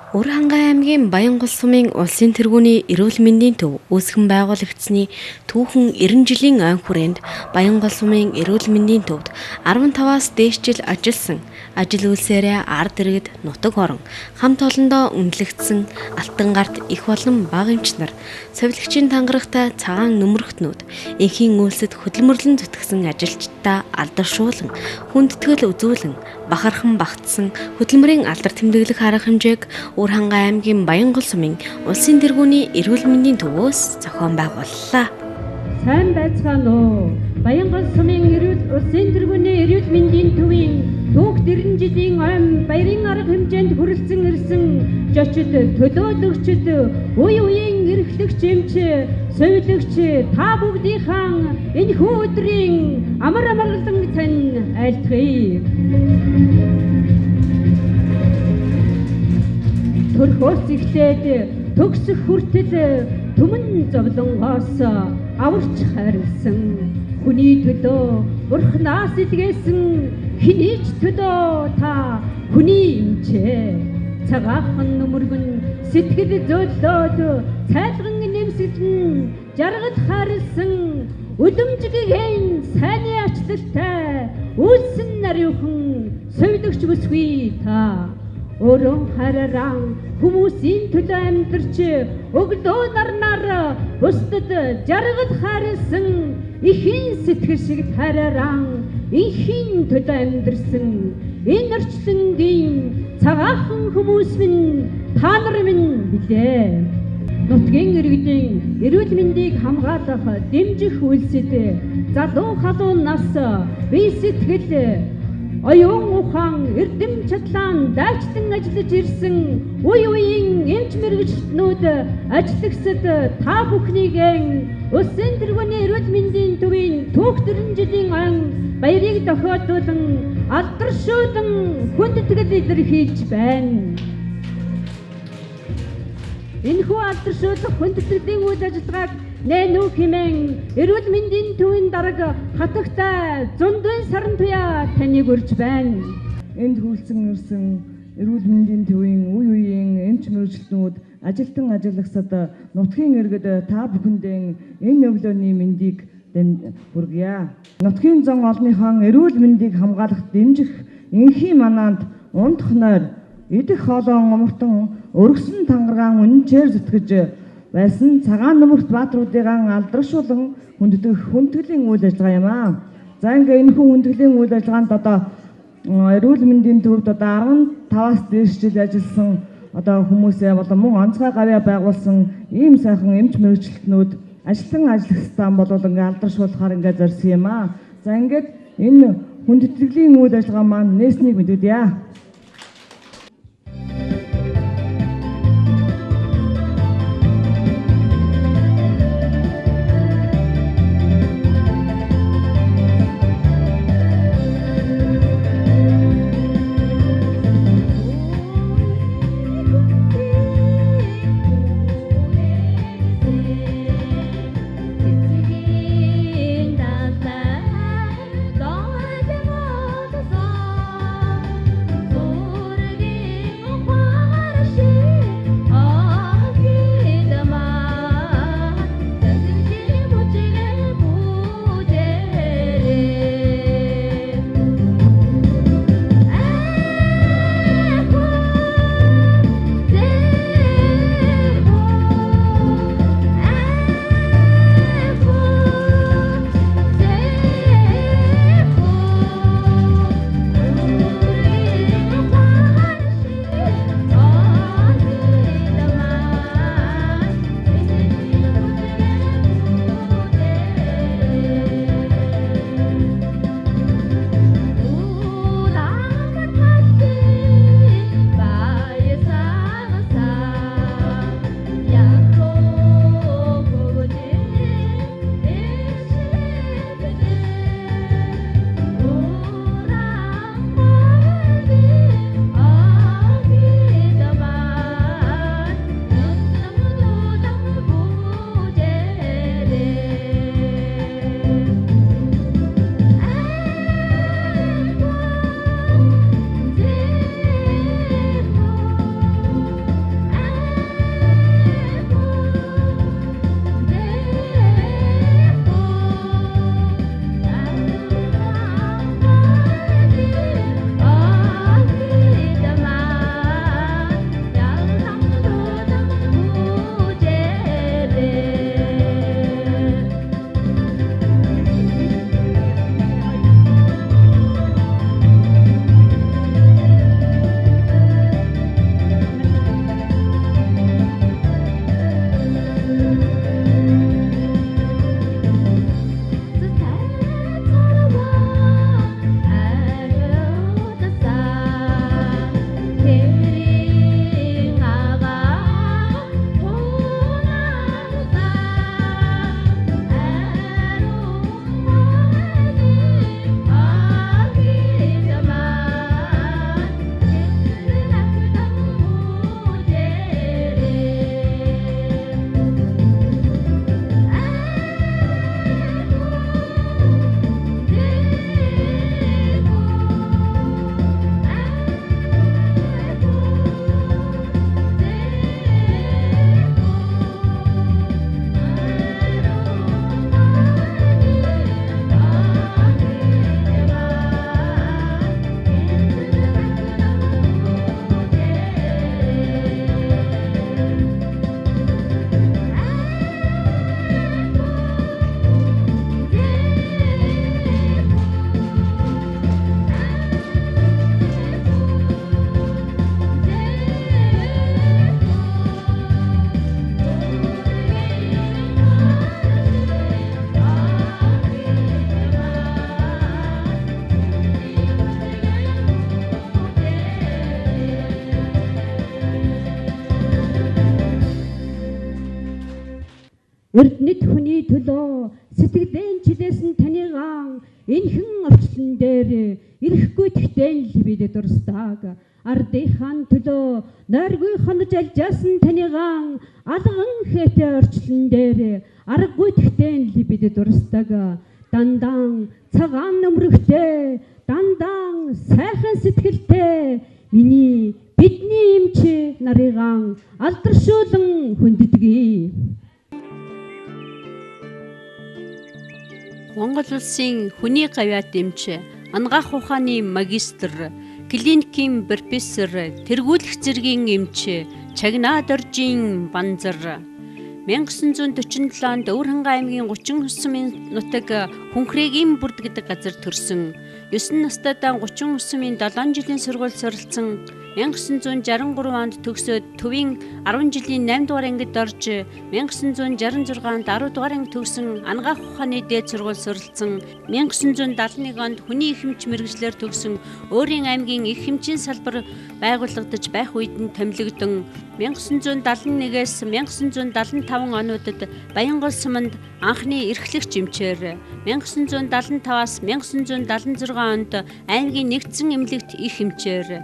Урхангай аймгийн Баянгол сумын улсын тэргүүний эрүүл мэндийн төв үүсгэн байгуулагдсны түүхэн 90 жилийн ойн хүрээнд Баянгол сумын эрүүл мэндийн төвд 15-аас дээш жил ажилласан ажил үйлсээрээ ард иргэд нутаг орон хамт олондоо үнэлэгдсэн алтан гарт их болон бага эмч нар совилгчийн тангарагтай цагаан нөмрөгтнүүд энхийн үйлсэд хөдөлмөрлөн зүтгэсэн ажилчдаа алдаршуулан хүндэтгэл үзүүлэн бахархан багтсан хөдөлмөрийн алдар тэмдэглэх арга хэмжээг Урхангай аймгийн Баянгол сумын улсын тэргүүний эрүүл мэндийн төвөөс зохион байгууллаа. Сайн байцгаана уу. Баянгол сумын улсын тэргүүний эрүүл мэндийн төвийн түүх 90 жилийн ойн баярын арга хэмжээнд хүрэлцэн ирсэн жочид, төлөөлөгчд, үе үеийн эрхлэгч эмч, совилогч та бүгдийнхээ энэ өдрийн амар амгалан тань айлтгая. Төрхөөс эхлээд төгсөх хүртэл түмэн зовлонгоос аварч хайрлсан хүний төлөө Бурханаас илгээсэн хэний ч төлөө та хүний эмчээ цагаахан нүмергэн сэтгэл зөөллөөд цайлган нэмсэлэн жаргал хайрлсан үлэмжгийн сайнны ачлалтай үйлсэн нариухан совилогч бүсгүй та Өрөн хараран хүмүүсийн төлөө амьдарч өглөө нарнаар бусдад жаргал хайрлсан ихийн сэтгэл шиг хараран инхийн төлөө амьдарсан энэ орчлонгийн цагаахан хүмүүс минь та нар минь билээ. Нутгийн иргэдийн эрүүл мэндийг хамгаалах дэмжих үйлсэд залуу халуун нас бие сэтгэл оюун ухаан эрдэм чадлаан дайчлан ажиллаж ирсэн үе үеийн эмч мэргэжилтнүүд ажиллагсад та бүхнийгээ улсын тэргүүний эрүүл мэндийн төвийн түүх 90 жилийн ойн баярыг тохиолдуулан алдаршуулан хүндэтгэл илэрхийлж байна. Энэхүү алдаршуулах хүндэтгэлийн үйл ажиллагааг нэнүү хэмээн эрүүл мэндийн төвийн дарга хатагтай зундын саран туяа таныг урьж байна. Энд хүлцэн ирсэн эрүүл мэндийн төвийн үе үеийн эмч мэргэжилтнүүд ажилтан ажиллагсад нутгийн иргэд та бүхэндээ энэ өглөөний мэндийг хүргье. Нутгийн зан олонныхон эрүүл мэндийг хамгаалах дэмжих энхийн манаанд ундах нойр идэх хоолон умартан өргөсөн тангаргаан үнэнчээр зүтгэж байсан цагаан нөмөрт баатруудыгаа алдаршуулан хүндэтгэлийн үйл ажиллагаа юм аа. За ингээ энэ хүндэтгэлийн үйл ажиллагаанд одоо эрүүл мэндийн төвд одоо 15-аас дээш жил ажилласан одоо хүмүүсээ болон мөн онцгой гавьяа байгуулсан ийм сайхан эмч мэргэжилтнүүд ажилтан ажиллагчдаа болов ингээ алдаршуулахаар ингээ зорьсон юм аа. За ингээд энэ хүндэтгэлийн үйл ажиллагаа маань нээснийг мэдэгдэе. Oh Эрдэнэт хүний төлөө сэтгэлэн чилээсэн таныгаан энхэн орчлон дээр ирэхгүй тэгтэн л бид дурстаг. Ардынхан төлөө нойргүй хонож алжаасан таныгаан алган хэтэ орчлон дээр аргагүй тэгтэн л бид дурстаг. Дандан цагаан нөмрөгтэй, дандан сайхан сэтгэлтэй миний бидний эмч нарыгаан алдаршуулан хүндэтгий. Монгол улсын хүний гавьяат эмч, ангаах ухааны магистр, клиникийн профессор, тэргүүлэх зэргийн эмч, чагнаад оржийн банзар. 1947 онд Өвөрхангай аймгийн 30 хүсмийн нутаг Хүнхрээгийн бүрд гэдэг газар төрсөн. 9 настайдаа 30 хүсмийн 7 жилийн сургууль суралцсан. 1963 онд төгсөөд төвийн 10 жилийн 8 дугаар ангид орж 1966 онд 10 дугаар анги төгсөн ангаах ухааны дээд сургууль суралцсан. 1971 онд хүний их эмч мэргэжлэр төгсөн өөрийн аймгийн их эмчийн салбар байгуулагдаж байх үед нь томилогдсон. 1971-ээс 1975 онуудад Баянгол суманд анхны эрхлэгч эмчээр 1975-аас 1976 онд аймгийн нэгдсэн эмнэлэгт их эмчээр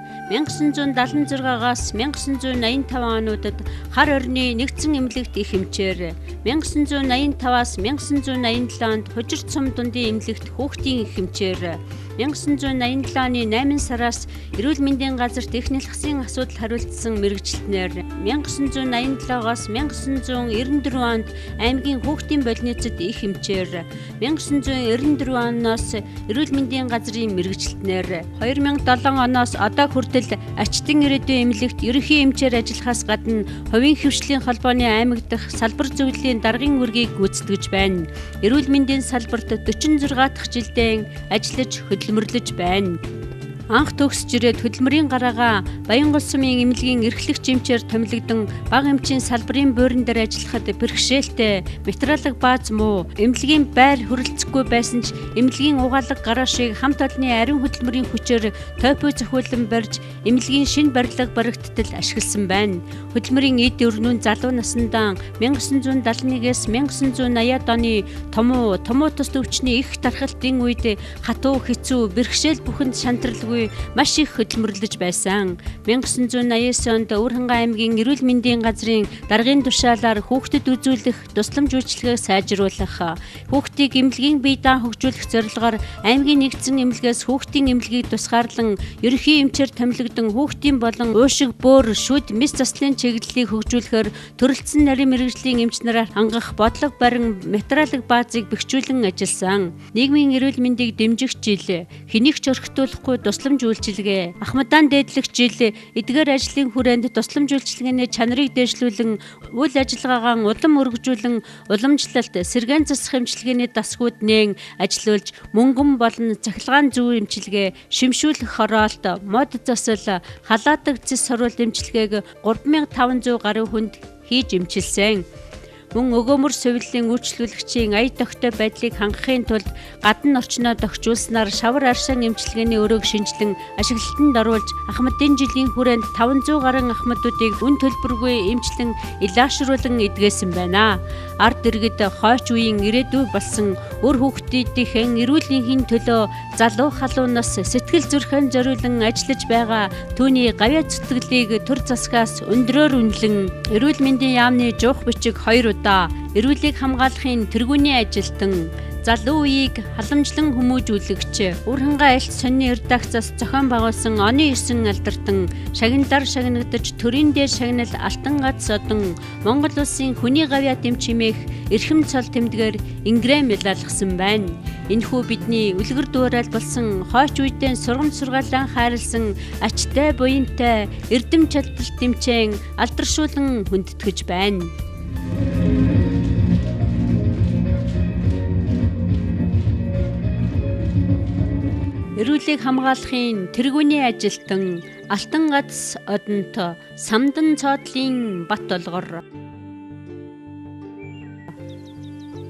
1976-аас 1985 онуудад хар орны нэгдсэн эмнэлэгт их эмчээр 1985-аас 1987 онд Хужирт сум дундын эмнэлэгт хүүхдийн их эмчээр 1987 оны 8 сараас эрүүл мэндийн газарт их нэлхсийн асуудал хариултсан мэргэжилтнээр 1987-аас 1994 онд аймгийн хүүхдийн больницад их эмчээр 1994 оноос эрүүл мэндийн газрын мэргэжилтнээр 2007 оноос одоо хүртэл Ачтан ирээдүйн эмнэлэгт ерөнхий эмчээр ажиллахаас гадна хувийн хөвшлийн холбооны аймаг дахь салбар зөвлөлийн даргын үргийг гүйцэтгэж байна. Эрүүл мэндийн салбарт 46 дахь жилдээ ажиллаж хөдөлмөрлөж байна. Анх төгсж ирээд хөдөлмөрийн гараагаа Баянгол сумын эмнэлгийн эрхлэгч эмчээр томилогдсон бага эмчийн салбарын буурин дээр ажиллахад бэрхшээлтэй, материалын бааз муу, эмнэлгийн байр хүрэлцэхгүй байсан ч эмнэлгийн угаалга гараашийг хамт олонны ариун хөдөлмөрийн хүчээр топио зохиолон барьж эмнэлгийн шинэ барилга баригдтал ашигласан байна. Хөдөлмөрийн эд өрнүүн залуу насндаа 1971-ээс 1980-ад оны томуу тус төвчний их тархалтын үед хатуу хэцүү бэрхшээл бүхэнд шантралгүй маш их хөдөлмөрлөж байсан. 1989 онд Өвөрхангай аймгийн эрүүл мэндийн газрын даргын тушаалаар хүүхдэд үзүүлэх тусламж үйлчилгээг сайжруулах, хүүхдийг эмнэлгийн бие даан хөгжүүлэх зорилгоор аймгийн нэгдсэн эмнэлгээс хүүхдийн эмнэлгийг тусгаарлан ерөнхий эмчээр томилогдсон хүүхдийн болон уушиг бөөр шүд мис заслын чиглэлийг хөгжүүлэхээр төрөлцсөн нарийн мэргэжлийн эмч нараар хангах бодлого барин материалын баазыг бэхжүүлэн ажилласан. Нийгмийн эрүүл мэндийг дэмжих жил, хэнийг ч орхитуулахгүй тусламж үйлчилгээ, ахмадаан дээдлэх жил, эдгээр ажлын хүрээнд тусламж үйлчилгээний чанарыг дээшлүүлэн үйл ажиллагаагаа улам өргөжүүлэн уламжлалт, сэргээн засах эмчилгээний дасгууд нээн ажиллуулж мөнгөн болон цахилгаан зүй эмчилгээ, шимшүүлэх хороолт, мод засал, халаадаг цэс соруулт эмчилгээг 3500 гаруй хүнд хийж эмчилсэн. Мөн өгөөмөр сувиллын үйлчлүүлэгчийн ая тогттой байдлыг хангахын тулд гадна орчноо дохижуулснаар шавар аршаан эмчилгээний өрөөг шинжилэн ашиглалтанд оруулж ахмадын жилийн хүрээнд 500 гаруй ахмадуудыг үн төлбөргүй эмчлэн илаашруулан эдгээсэн байна. Ард иргэд хойч үеийн ирээдүй болсон өр хүүхдүүдийн эрүүлэнхийн төлөө залуу халуунаас сэтгэл зүрхэн зориулан ажиллаж байгаа түүний гавьяа зүтгэлийг төр засгаас өндрөөр үнэлэн эрүүл мэндийн яамны жуух бичиг 2 удаа эрүүлийг хамгаалахын тэргүүний ажилтан залуу үеийг халамжлан хүмүүжүүлэгч Өвөрхангай альт сонины редакцаас зохион байгуулсан оны 9 алдартан шагналаар шагнагдаж төрийн дээр шагнал алтан гац содон Монгол улсын хүний гавьяат эмч хэмээх эрхэм цол тэмдгээр ингрэм илаалгасан байна. Энэхүү бидний үлгэр дуурайл болсон хойч үедээ сургамж сургаалаа хайрлсан ачтай буянтай эрдэм чадвар тэмцээн алдаршуулан хүндэтгэж байна. Эрүүлийг хамгаалахын тэргүүний ажилтан алтан гац одонт самдан цоодлын бат олгор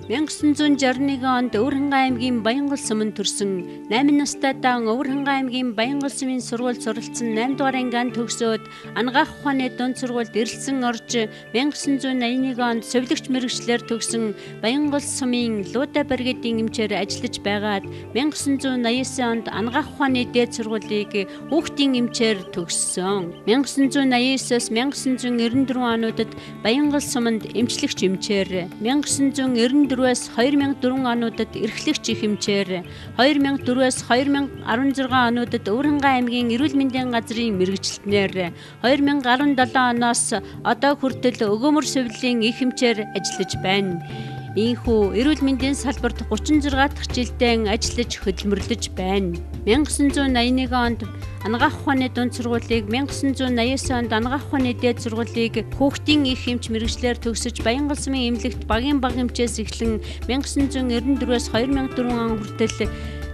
1961 онд Өвөрхангай аймгийн Баянгол суманд төрсөн. 8 настай даан Өвөрхангай аймгийн Баянгол сумын сургуульд суралцсан 8 дугаар ангианд төгсөөд анагаах ухааны дунд сургуульд эрэлсэн орж 1981 онд совилогч мэргэжлэр төгсөн Баянгол сумын Луудай баригдын эмчээр ажиллаж байгаад 1989 онд анагаах ухааны дээд сургуулийг хүүхдийн эмчээр төгссөн. 1989-с 1994 онуудад Баянгол суманд эмчлэгч эмчээр, 1994-өөс 2004 онуудад эрхлэгч их эмчээр, 2004-өөс 2016 онуудад Өвөрхангай аймгийн эрүүл мэндийн газрын мэргэжилтнээр, 2017 оноос одоо хүртэл өгөөмөр сувилын их эмчээр ажиллаж байна. Ийхүү эрүүл мэндийн салбарт 36 дахь жилдээ ажиллаж хөдөлмөрлөж байна. 1981 онд анагаах ухааны дунд сургуулийг, 1989 онд анагаах ухааны дээд сургуулийг хүүхдийн их эмч мэргэжлэр төгсөж Баянгол сумын эмнэлэгт багийн баг эмчээс эхлэн 1994-өөс 2004 он хүртэл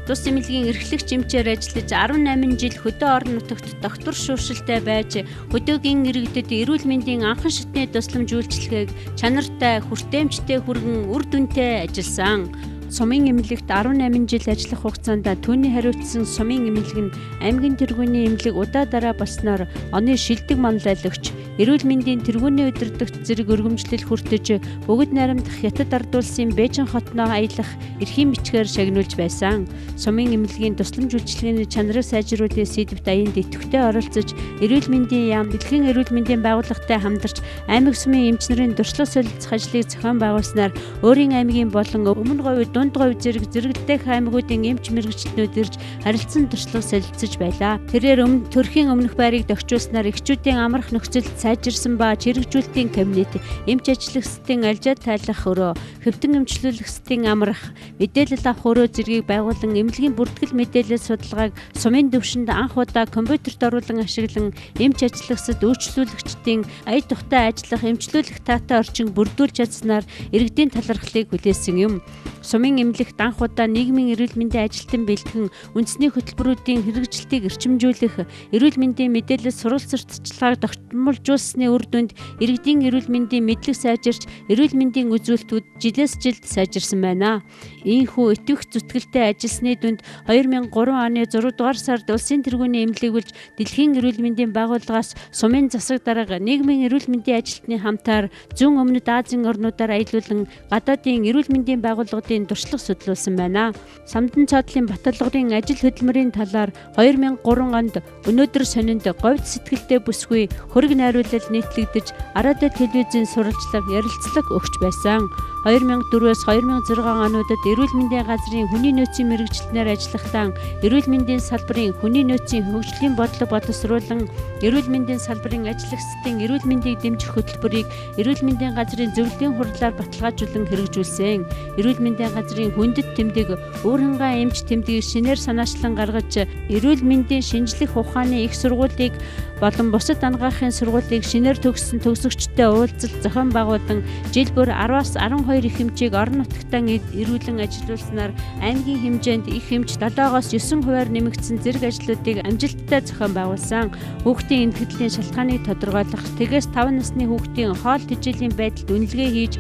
тус эмнэлгийн эрхлэгч эмчээр ажиллаж 18 жил хөдөө орон нутагт доктор шүүршилтэй байж хөдөөгийн иргэдэд эрүүл мэндийн анхан шатны тусламж үйлчилгээг чанартай, хүртээмжтэй хүргэн үр дүнтэй ажилласан. Сумын эмнэлэгт 18 жил ажиллах хугацаанд түүний хариуцсан сумын эмнэлэг нь аймгийн тэргүүний эмнэлэг удаа дараа болсноор оны шилдэг манлайлагч, эрүүл мэндийн тэргүүний удирдагч зэрэг өргөмжлөл хүртэж бөгөд найрамдах хятад ард улсын Бээжин хотноо аялах эрхийн бичгээр шагнуулж байсан. Сумын эмнэлгийн тусламж үйлчилгээний чанарыг сайжруулах сэдвт аянд идэвхтэй оролцож, эрүүл мэндийн яам, дэлхийн эрүүл мэндийн байгууллагатай хамтарч аймаг сумын эмч нарын дуршлаг солилцох ажлыг зохион байгуулснаар өөрийн аймгийн болон өмнө говь дунд говь зэрэгдэх аймагуудын эмч мэргэжилтнүүд ирж харилцан туршлага солилцож байлаа. Тэрээр төрхийн өмнөх байрыг дохижуулснаар эхчүүдийн амрах нөхцөлд сайжирсан ба чирэгжүүлэлтийн кабинет, эмч ажлагчдын альжаад тайлах өрөө, хэвтэн эмчлүүлэгчдийн амрах, мэдээлэл авах өрөө зэргийг байгуулан эмнэлгийн бүртгэл мэдээлэл судалгааг сумын дэвшинд анх удаа компьютерт оруулан ашиглан эмч ажлагчдад үйлчлүүлэгчдийн ая тухтай ажиллах, эмчлүүлэх таатай орчин бүрдүүлж чадсанаар иргэдийн талархлыг хүлээсэн юм. Сумын эмнэлэгт анх удаа нийгмийн эрүүл мэндийн ажилтан бэлтгэн үндэсний хөтөлбөрүүдийн хэрэгжилтийг эрчимжүүлэх, эрүүл мэндийн мэдээлэл сурвалж сурталчилгааг тогтмолжуулсны үр дүнд иргэдийн эрүүл мэндийн мэдлэг сайжирч, эрүүл мэндийн үзүүлэлтүүд жилээс жилд сайжирсан байна. Ийхүү итгэвч зүтгэлтэй ажилласны дүнд 2003 оны 6 дугаар сард улсын тэргүүний эмнэлэг үлж дэлхийн эрүүл мэндийн байгууллагаас сумын засаг дарга нийгмийн эрүүл мэндийн ажилтны хамтаар зүүн өмнөд Азийн орнуудаар аялуулан гадаадын эрүүл мэндийн байгууллагуудын туршлага судлуулсан байна. Самдан цаадлын баталгын ажил хөдөлмөрийн талаар 2003 онд өнөөдөр сонинд говьд сэтгэлдээ бүсгүй хөрөг найруулал нийтлэгдэж Араадаа телевизийн сурвалжлага, ярилцлага өгч байсан. 2004-өөс 2006 онуудад эрүүл мэндийн газрын хүний нөөцийн мэргэжилтнээр ажиллахдаа эрүүл мэндийн салбарын хүний нөөцийн хөгжлийн бодлого боловсруулан эрүүл мэндийн салбарын ажиллагчдын эрүүл мэндийг дэмжих хөтөлбөрийг эрүүл мэндийн газрын зөвлөлийн хурлаар баталгаажуулан хэрэгжүүлсэн. Эрүүл мэндийн газрын хүндэт тэмдэг, Өвөрхангай эмч тэмдгийг шинээр санаачлан гаргаж эрүүл мэндийн шинжлэх ухааны их сургуулийг болон бусад анагаахын сургуулийг шинээр төгссөн төгсөгчтэй уулзалт зохион байгуулан жил бүр 10-аас 12 их эмчийг орон нутагтаа ирүүлэн ажилуулснаар аймгийн хэмжээнд их эмч 7-оос 9% нэмэгдсэн зэрэг ажлуудыг амжилттай зохион байгуулсан. Хүүхдийн энтгэлийн шалтгааныг тодорхойлох, тэгээс 5 насны хүүхдийн хоол тэжээлийн байдалд үнэлгээ хийж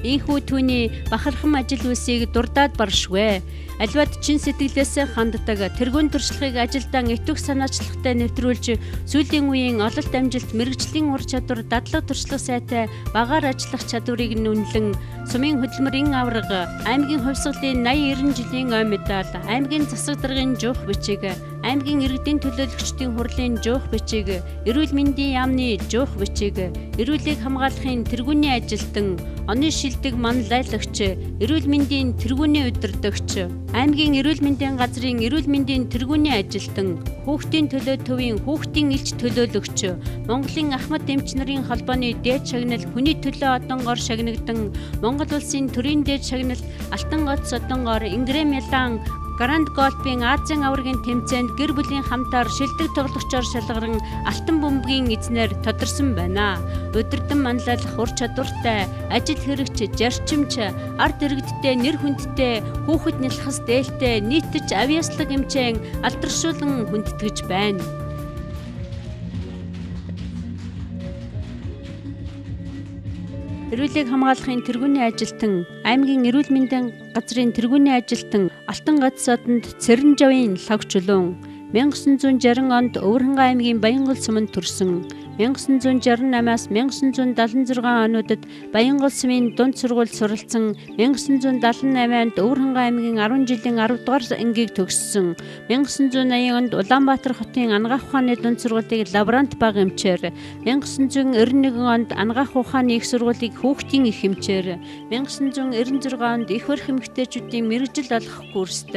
ийхүү түүний бахархам ажил үйлсийг дурдаад баршгүй. Аливаад чин сэтгэлээсээ ханддаг тэргүүн туршлагыг ажилдаа итвэх санаачлагтай нэвтрүүлж сүүлийн үеийн ололт амжилт, мэргэжлийн ур чадвар, дадлаг туршлага сайтай багаар ажиллах чадварыг үнэлэн сумын хөдөлмөрийн аварга, аймгийн хувьсгалын 80-90 жилийн ой медаль, аймгийн засаг даргын жуух бичиг, аймгийн иргэдийн төлөөлөгчдийн хурлын жуух бичиг, эрүүл мэндийн яамны жуух бичиг, эрүүлийг хамгаалахын тэргүүний ажилтан, оны шилдэг манлайлагч, эрүүл мэндийн тэргүүний удирдагч, аймгийн эрүүл мэндийн газрын эрүүл мэндийн тэргүүний ажилтан, хүүхдийн төлөө төвийн хүүхдийн элч төлөөлөгч, Монголын ахмад эмч нарын холбооны дээд шагналт хүний төлөө одонгоор шагнагдан, Монгол улсын төрийн дээд шагналт Алтан гоц одонгоор Ингрэм Ялан Гранд Голфын Азийн аваргын тэмцээнд гэр бүлийн хамтаар шилдэг тоглогчоор шалгаран алтан бөмбөгийн эзнэр тодорсон байна. Өдөрдөн манлайлах ур чадвартай, ажил хэрэгч, зарчимч, ард иргэдтэй нэр хүндтэй, хүүхэд нялхас дээлтэй, нийтж авьяаслаг эмчэн алдаршуулан хүндэтгэж байна. Эрүүлийг хамгаалахын тэргүүний ажилтан, аймгийн эрүүл мэндийн газрын тэргүүний ажилтан Алтан гац содонд Цэрэнжавын лаг чулуун 1960 онд Өвөрхангай аймгийн Баянгол суманд төрсөн. 1968-аас 1976 онуудад Баянгол сумын дунд сургуульд суралцсан. 1978 онд Өвөрхангай аймгийн 10 жилийн 10 дугаар ангийг төгссөн. 1980 онд Улаанбаатар хотын анагаах ухааны дунд сургуулийн лаборант баг эмчээр, 1991 онд анагаах ухааны их сургуулийн хүүхдийн их эмчээр, 1996 онд их барих эмэгтэйчүүдийн мэргэжил олох курст,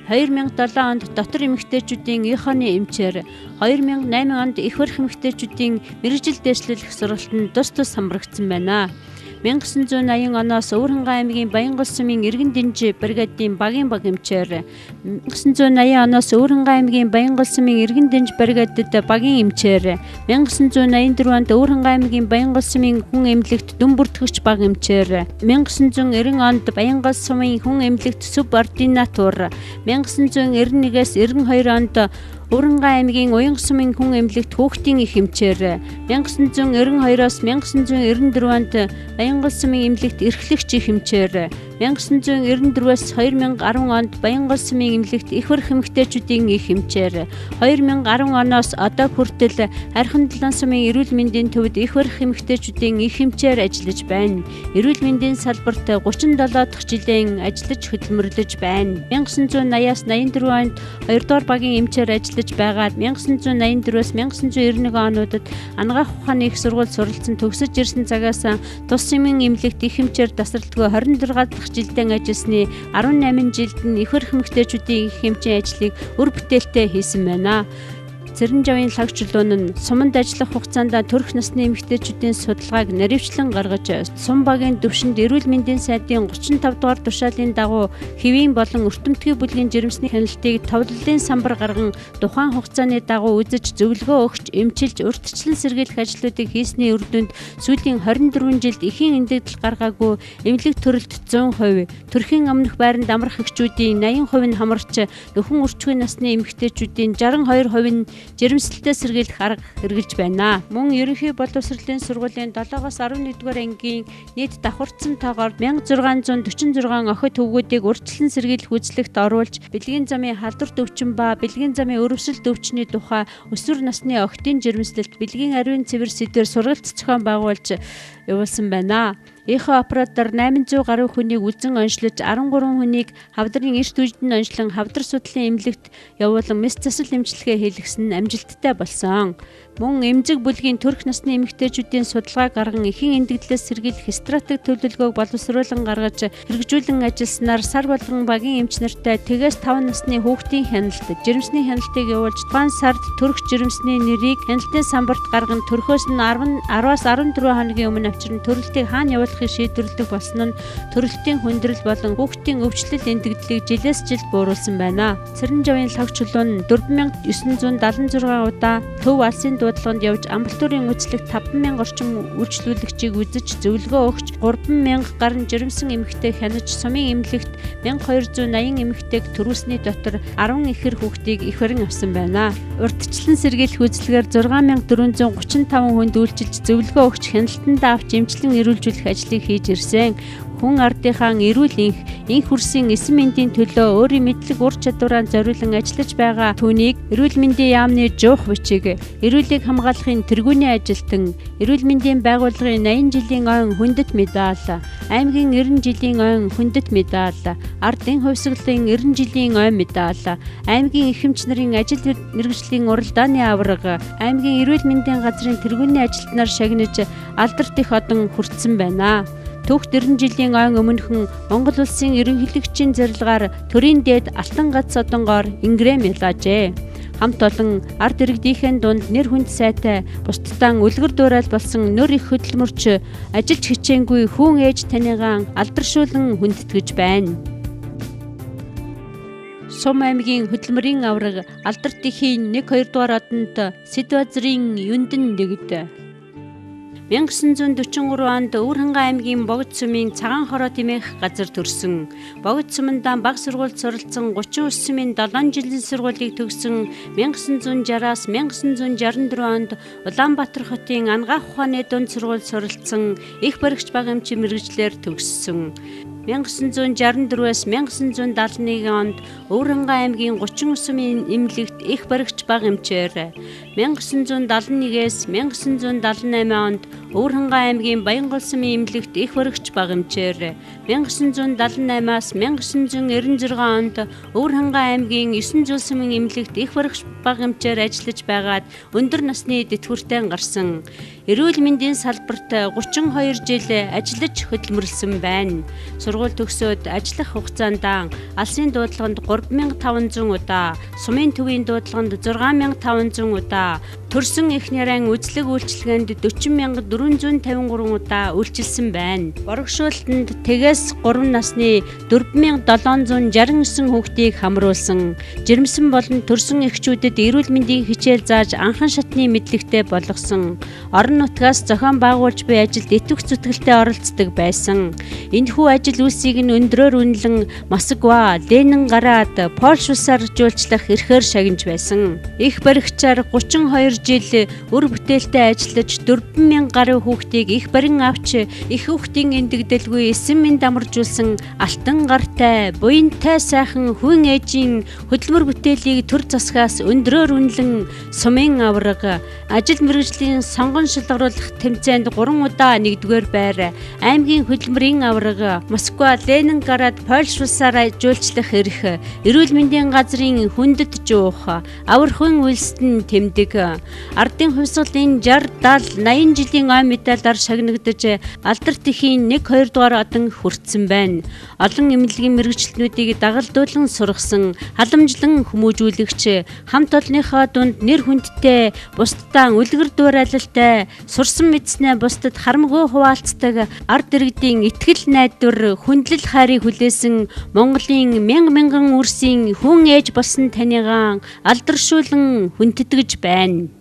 2007 онд дотор эмэгтэйчүүдийн ихооны эмчээр, 2008 онд их барих эмэгтэйчүүдийн мэргэжил дэвшлүүлэх сургалтанд тус хамрагдсан байна. 1980 оноос Өвөрхангай аймгийн Баянгол сумын иргэн дэнжи бригадын багийн баг эмчээр, 1980 оноос Өвөрхангай аймгийн Баянгол сумын иргэн дэнжи бригадад багийн эмчээр, 1984 онд Өвөрхангай аймгийн Баянгол сумын хүн эмнэлэгт дүн бүртгэгч баг эмчээр, 1990 онд Баянгол сумын хүн эмнэлэгт субординатор, 1991-ээс 92 онд Өвөрхангай аймгийн Уян сумын хүн эмнэлэгт хүүхдийн их эмчээр, 1992-оос 1994 онд Баянгол сумын эмнэлэгт эрхлэгч их эмчээр, 1994-өөс 2010 онд Баянгол сумын эмнэлэгт их барих эмэгтэйчүүдийн их эмчээр, 2010 оноос одоо хүртэл Харьхан Далайн сумын эрүүл мэндийн төвд их барих эмэгтэйчүүдийн их эмчээр ажиллаж байна. Эрүүл мэндийн салбарт 37 дахь жилийн ажиллаж хөдөлмөрлөж байна. 1980-аас 84 онд 2 дугаар багийн эмчээр ажиллаж байгаад 1984-өөс 1991 онуудад анагаах ухааны их сургууль суралцсан төгсөж ирсэн цагаас тус сумын эмнэлэгт их эмчээр тасралтгүй 26 дахь жилдээ ажилласны 18 жилд нь их барих эмэгтэйчүүдийн их эмчийн ажлыг үр бүтээлтэй хийсэн байна. Цэрэнжавын лаг чулуун нь суманд ажиллах хугацаанд төрөх насны эмэгтэйчүүдийн судалгааг наривчлан гаргаж, сум багийн түвшинд эрүүл мэндийн сайдын 35 дугаар тушаалын дагуу хэвийн болон өртөмтгий бүлгийн жирэмсний хяналтыг товлолын самбар гарган тухайн хугацааны дагуу үзэж зөвлөгөө өгч, эмчилж, урьдчилан сэргийлэх ажлуудыг хийсний үр дүнд сүүлийн 24 жилд эхийн эндэгдэл гаргаагүй эмнэлэг төрөлд 100%, төрхийн өмнөх байранд амрах эхчүүдийн 80% нь хамарч, нөхөн өрчгүй насны эмэгтэйчүүдийн 62% нь жирэмслэлтэй сэргийлэх арга хэрэгжилж байна. Мөн ерөнхий боловсролын сургуулийн 7-оос 11-р ангийн нийт давхарцсан тоогоор 1646 охид төвгүүдийг урьдчилан сэргийлэх үзлэгт оруулж, бэлгийн замын халдварт өвчин ба бэлгийн замын өрөвсөлт өвчний тухай өсвөр насны охидын жирэмслэлт бэлгийн ариун цэвэр сэдвээр сургалт зохион байгуулж явуулсан байна. Эхо оператор 800 гаруй хүнийг үлзэн онцлож, 13 хүнийг хавдрын эрт үедэн онцлон хавдар судлалын эмнэлэгт явуулан мэс засал эмчилгээ хийлгэсэн нь амжилттай болсон. Мөн эмзэг бүлгийн төрөх насны эмэгтэйчүүдийн судалгаа гарган эхийн эндэгдлээс сэргийлэх стратеги төлөвлөгөөг боловсруулан гаргаж хэрэгжүүлэн ажилласнаар сар болгон багийн эмч нартай тэгээс 5 насны хүүхдийн хяналт, жирэмсний хяналтыг явуулж, тухайн сард төрөх жирэмсний нэрийг хяналтын самбарт гарган төрхөөс нь 10-аас 14 хоногийн өмнө авчирн төрөлтийг хаана явуулахыг шийдвэрлэх болсон нь төрөлтийн хүндрэл болон хүүхдийн өвчлөл эндэгдлийг жилээс жилд бууруулсан байна. Цэрэнжавын лаг чулуун нь 4976 удаа төв алсын дуудлаганд явж, амбулаторийн үзлэгт 5000 орчим үйлчлүүлэгчийг үзэж, зөвлөгөө өгч, 3000 гаруй жирэмсэн эмэгтэй хянаж, сумын эмнэлэгт 1280 эмэгтэйг төрүүлсний дотор 10 ихэр хүүхдийг их барин авсан байна. Урьдчилан сэргийлэх үзлэгээр 6435 хүнд үйлчилж, зөвлөгөө өгч, хяналтанд авч эмчлэн эрүүлжүүлэх ажлыг хийж ирсэн. Хүн ардынхаа эрүүл энх хүрсийн эсэм мэндийн төлөө өөрийн мэдлэг ур чадвараа зориулан ажиллаж байгаа түүнийг эрүүл мэндийн яамны жуух бичиг, эрүүлийг хамгаалахын тэргүүний ажилтан, эрүүл мэндийн байгууллагын 80 жилийн ойн хүндэт медаль, аймгийн 90 жилийн ойн хүндэт медаль, ардын хувьсгалын 90 жилийн ойн медаль, аймгийн их эмч нарын ажил мэргэжлийн уралдааны аварга, аймгийн эрүүл мэндийн газрын тэргүүний ажилтнаар шагнаж алдарт их одон хүртсэн байна. Түүх 90 жилийн ойн өмнөхөн Монгол улсын ерөнхийлөгчийн зорилгоор төрийн дээд Алтан гац содонгоор ингрэм ялаажээ. Хамт олон ард иргэдийнхэн дунд нэр хүнд сайтай, бусдаа үлгэр дуурайл болсон нөр их хөдөлмөрч, ажилч хичээнгүй хүүн ээж таныгаан алдаршуулан хүндэтгэж байна. Сум аймгийн хөдөлмөрийн аварга Алдарт эхийн 1-2 дугаар одонд Сэд базрын Юндэн нэгд 1943 онд Өвөрхангай аймгийн Богд сумын Цагаан хороо тэмээх газар төрсөн. Богд сумандаа бага сургуульд суралцсан 39 сумын 7 жилийн сургуулийг төгссөн 1960-аас 1964 онд Улаанбаатар хотын анагаах ухааны дунд сургуульд суралцсан их баригч бага эмчийн мэргэжлэр төгссөн. 1964-ээс 1971 онд Өвөрхангай аймгийн 39 сумын эмнэлэгт их баригч бага эмчээр 1971-ээс 1978 онд Өвөрхангай аймгийн Баянгол сумын эмнэлэгт их баригч бага эмчээр 1978-аас 1996 онд Өвөрхангай аймгийн 9 жил сумын эмнэлэгт их баригч бага эмчээр ажиллаж байгаад өндөр насны тэтгэвртэй гарсан. Эрүүл мэндийн салбарт 32 жил ажиллаж хөдөлмөрлсөн байна. Сургууль төгсөөд ажиллах хугацаанд алсын дуудлаганд 3500 удаа, сумын төвийн дуудлаганд 6500 удаа, төрсөн их нарийн үзлэг үйлчилгээнд 40453 удаа үйлчилсэн байна. Борогшуулалтанд тэгээс 3 насны 4769 хүүхдийг хамруулсан. Жирэмсэн болон төрсөн эхчүүдэд эрүүл мэндийн хичээл зааж анхан шатны мэдлэгтэй болгосон. Орон нутгаас зохион байгуулж буй ажилд итгэх зүтгэлтэй оролцдог байсан. Энэхүү ажил үйлсийг нь өндрөөр үнэлэн Москва, Ленин гараад Польш улсаар жуулчлах эрхээр шагнаж байсан. Их баригчаар 32 жил өр бүтээлтэй ажиллаж 4000 гаруй хүүхдийг их барин авч их хүүхдийн эндэгдэлгүй эсэм минь дамаржуулсан алтан гартай, буянтай сайхан хүн ээжийн хөдөлмөр бүтээлийг төр засгаас өндрөөр үнэлэн сумын авраг, ажил мэргэжлийн сонгон шалгаруулах тэмцээнд 3 удаа 1-р байр, аймгийн хөдөлмөрийн авраг, Москва, Ленин гараад Польш улсаар жуулчлах эрх, эрүүл мэндийн газрын хүндэт жуух, авар хүн үйлсдэн тэмдэг, ардын хувьсгалын 60, 70, 80 жилийн ой медалаар шагнагдаж Алдар тэхийн 1-2 дугаар одан хүртсэн байна. Олон эмнэлгийн мэргэжилтнүүдийг дагалдуулан сургасан, халамжлан хүмүүжүүлэгч, хамт олонныхоо дунд нэр хүндтэй, бусдаа үлгэр дуурайлалтай, сурсан мэдснээ бусдад харамгүй хуваалцдаг, ард иргэдийн итгэл найдвар, хүндлэл хайрыг хүлээсэн Монголын мянган үрсийн хүн ээж болсон танигаан алдаршуулан хүндэтгэж байна.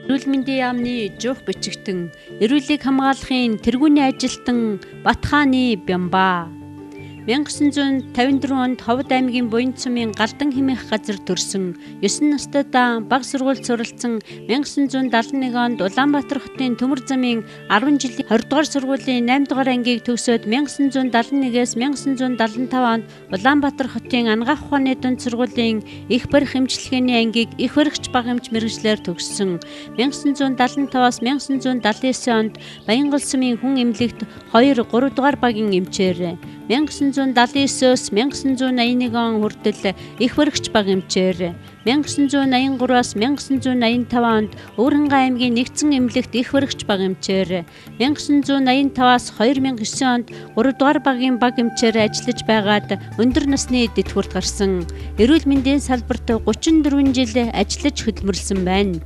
Эрүүл мэндийн яамны жуух бичигтэн, эрүүлийг хамгаалахын тэргүүний ажилтан Батхааны Бямба 1954 онд Ховд аймгийн Буянт сумын Галдан хэмээх газар төрсөн. 9 настайдаа бага сургуульд суралцсан. 1971 онд Улаанбаатар хотын Төмөр замын 10 жилийн 20 дугаар сургуулийн 8 дугаар ангийг төгсөөд 1971-ээс 1975 онд Улаанбаатар хотын анагаах ухааны дунд сургуулийн их барих эмчилгээний ангийг их баригч бага эмч мэргэжлэр төгссөн. 1975-аас 1979 онд Баянгол сумын хүн эмнэлэгт 2-3 дугаар багийн эмчээр 1979-өөс 1981 он хүртэл их баригч бага эмчээр 1983-аас 1985 онд Өвөрхангай аймгийн нэгдсэн эмнэлэгт их баригч бага эмчээр 1985-аас 2009 онд 3 дугаар багийн бага эмчээр ажиллаж байгаад өндөр насны тэтгэврт гарсан. Эрүүл мэндийн салбарт 34 жил ажиллаж хөдөлмөрлсөн байна.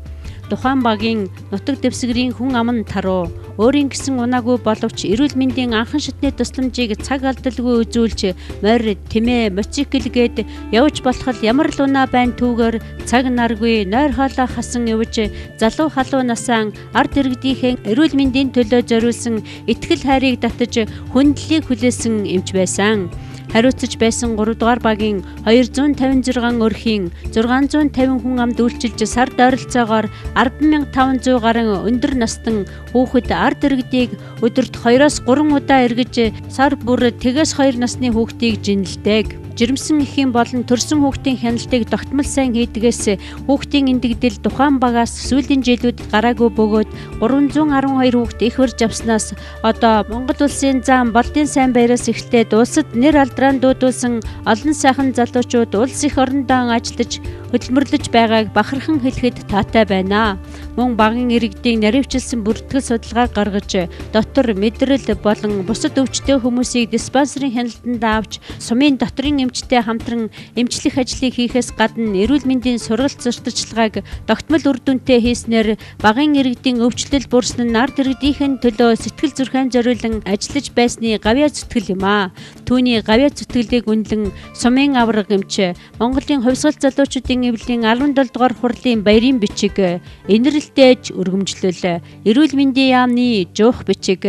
Тухайн багийн нутаг дэвсгэрийн хүн аман таруу өөрийн гэсэн унаагүй боловч эрүүл мэндийн анхан шатны тусламжийг цаг алдалгүй үзүүлж морь, тэмээ, моцикл гээд явж болох ямар л унаа байна түүгээр цаг наргүй нойр хоолой хасан явж залуу халуун насаан ард иргэдийнхээ эрүүл мэндийн төлөө зориулсан итгэл хайрыг татаж хүндлэлийг хүлээсэн эмч байсан. Хариуцж байсан 3 дугаар багийн 256 өрхийн 650 хүн амд үйлчилж сард ойролцоогоор 10,500 гаруй өндөр настан хүүхэд ард иргэдийг өдөрт 2-3 удаа эргэж сар бүр тэгээс 2 насны хүүхдийг жинэлдэг. Жирэмсэн эхийн болон төрсөн хүүхдийн хяналтыг тогтмол сайн хийдгээс хүүхдийн эндэгдэл тухайн багаас сүүлийн жилүүд гараагүй бөгөөд 312 хүүхд их барьж авснаас одоо Монгол улсын зам болдын сайн баяраас эхлээд улсад нэр алдраа дуудуулсан олон сайхан залуучууд улс их орондоо ажиллаж хөдөлмөрлөж байгааг бахархан хэлэхэд таатай байна. Мөн багийн иргэдийн наривчилсан бүртгэл судалгаа гаргаж дотор мэдрэл болон бусад өвчтөе хүмүүсийг диспансерын хяналтанд авч сумын доторын эмчтэй хамтран эмчлэх ажлыг хийхээс гадна эрүүл мэндийн сургалт сурталчилгааг тогтмол үр дүнтэй хийснээр багийн иргэдийн өвчлөл бүрсэн нь ард иргэдийнхэн төлөө сэтгэл зүрхэн зориулан ажиллаж байсны гавьяа зүтгэл юм а. Түүний гавьяа зүтгэлийг үнэлэн сумын авраг эмч Монголын хувьсгал залуучуудын эвлэлийн 17 дугаар хурлын баярын бичиг инэрлэлтэйж өргөмжлөл эрүүл мэндийн яамны жуух бичиг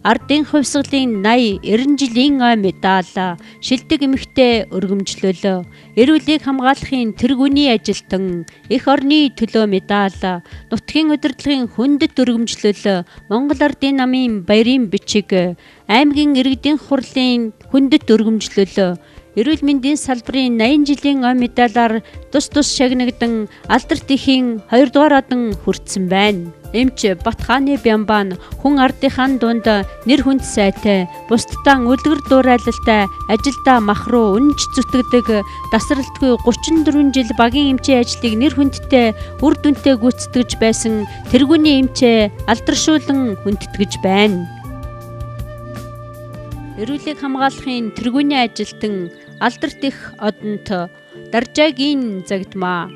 ардын хувьсгалын 80 90 жилийн ой медаль шилдэг эмэгтэй өргөмжлөл эрүүлийг хамгаалахын тэргүүний ажилтан эх орны төлөө медаль нутгийн удирдлагын хүндэт өргөмжлөл Монгол ардын намын баярын бичиг аймгийн иргэдийн хурлын хүндэт өргөмжлөл эрүүл мэндийн салбарын 80 жилийн ой медалаар тус шагнагдан Алдарт ихийн 2 дугаар одон хүртсэн байна. Эмч Батхааны Бямбан хүн ардынхаа дунд нэр хүнд сайтай, бусдаа үлгэр дуурайлалтай, ажилдаа махруу үнэнч зүтгэдэг, тасралтгүй 34 жил багийн эмчийн ажлыг нэр хүндтэй, үр дүнтэй гүйцэтгэж байсан тэргүүний эмчээ алдаршуулан хүндэтгэж байна. Эрүүлийг хамгаалахын тэргүүний ажилтан Алдарт их одонт даржаагийн загдмаа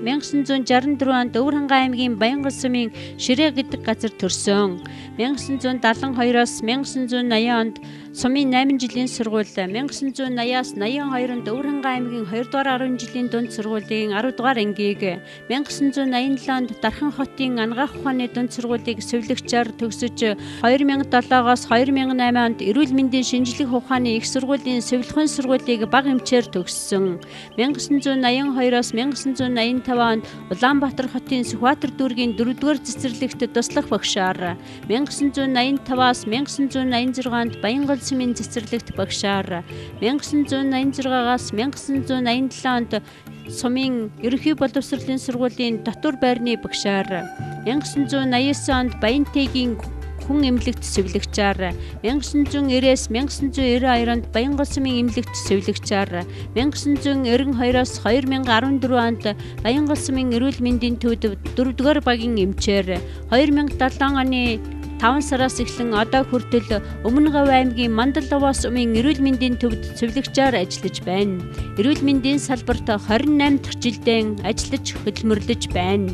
1964 онд Өвөр хангаан аймгийн Баянгол сумын Ширээ гэдэг газар төрсөн. 1972-оос 1980 онд сумын 8 жилийн сургууль, 1980-аас 82 онд Өвөр хангаан аймгийн 2 дугаар 10 жилийн дунд сургуулийн 10 дугаар ангийг, 1987 онд Дархан хотын Ангаах ухааны дунд сургуулийг сэвлэгчээр төгсөж 2007-оос 2008 онд эрүүл мэндийн шинжлэх ухааны их сургуулийн сэвлэхэн сургуулийг бага эмчээр төгссөн. 1982-оос 1985 онд Улаанбаатар хотын Сүхбаатар дүүргийн 4-р цэцэрлэгт туслах багшаар, 1985-аас 1986 онд Баянгол сумын цэцэрлэгт багшаар, 1986-аас 1987 онд сумын ерөнхий боловсролын сургуулийн дотор байрны багшаар, 1989 онд Баянтайгийн хүн эмнэлэгт сэвлэгчээр, 1990-ээс 1992 онд Баянгол сумын эмнэлэгт сэвлэгчээр, 1992-оос 2014 онд Баянгол сумын эрүүл мэндийн төвд 4-р багийн эмчээр, 2007 оны 5 сараас эхлэн одоо хүртэл Өмнө Говь аймгийн Мандалова сумын эрүүл мэндийн төвд сэвлэгчээр ажиллаж байна. Эрүүл мэндийн салбарт 28 дахь жилдээ ажиллаж хөдөлмөрлөж байна.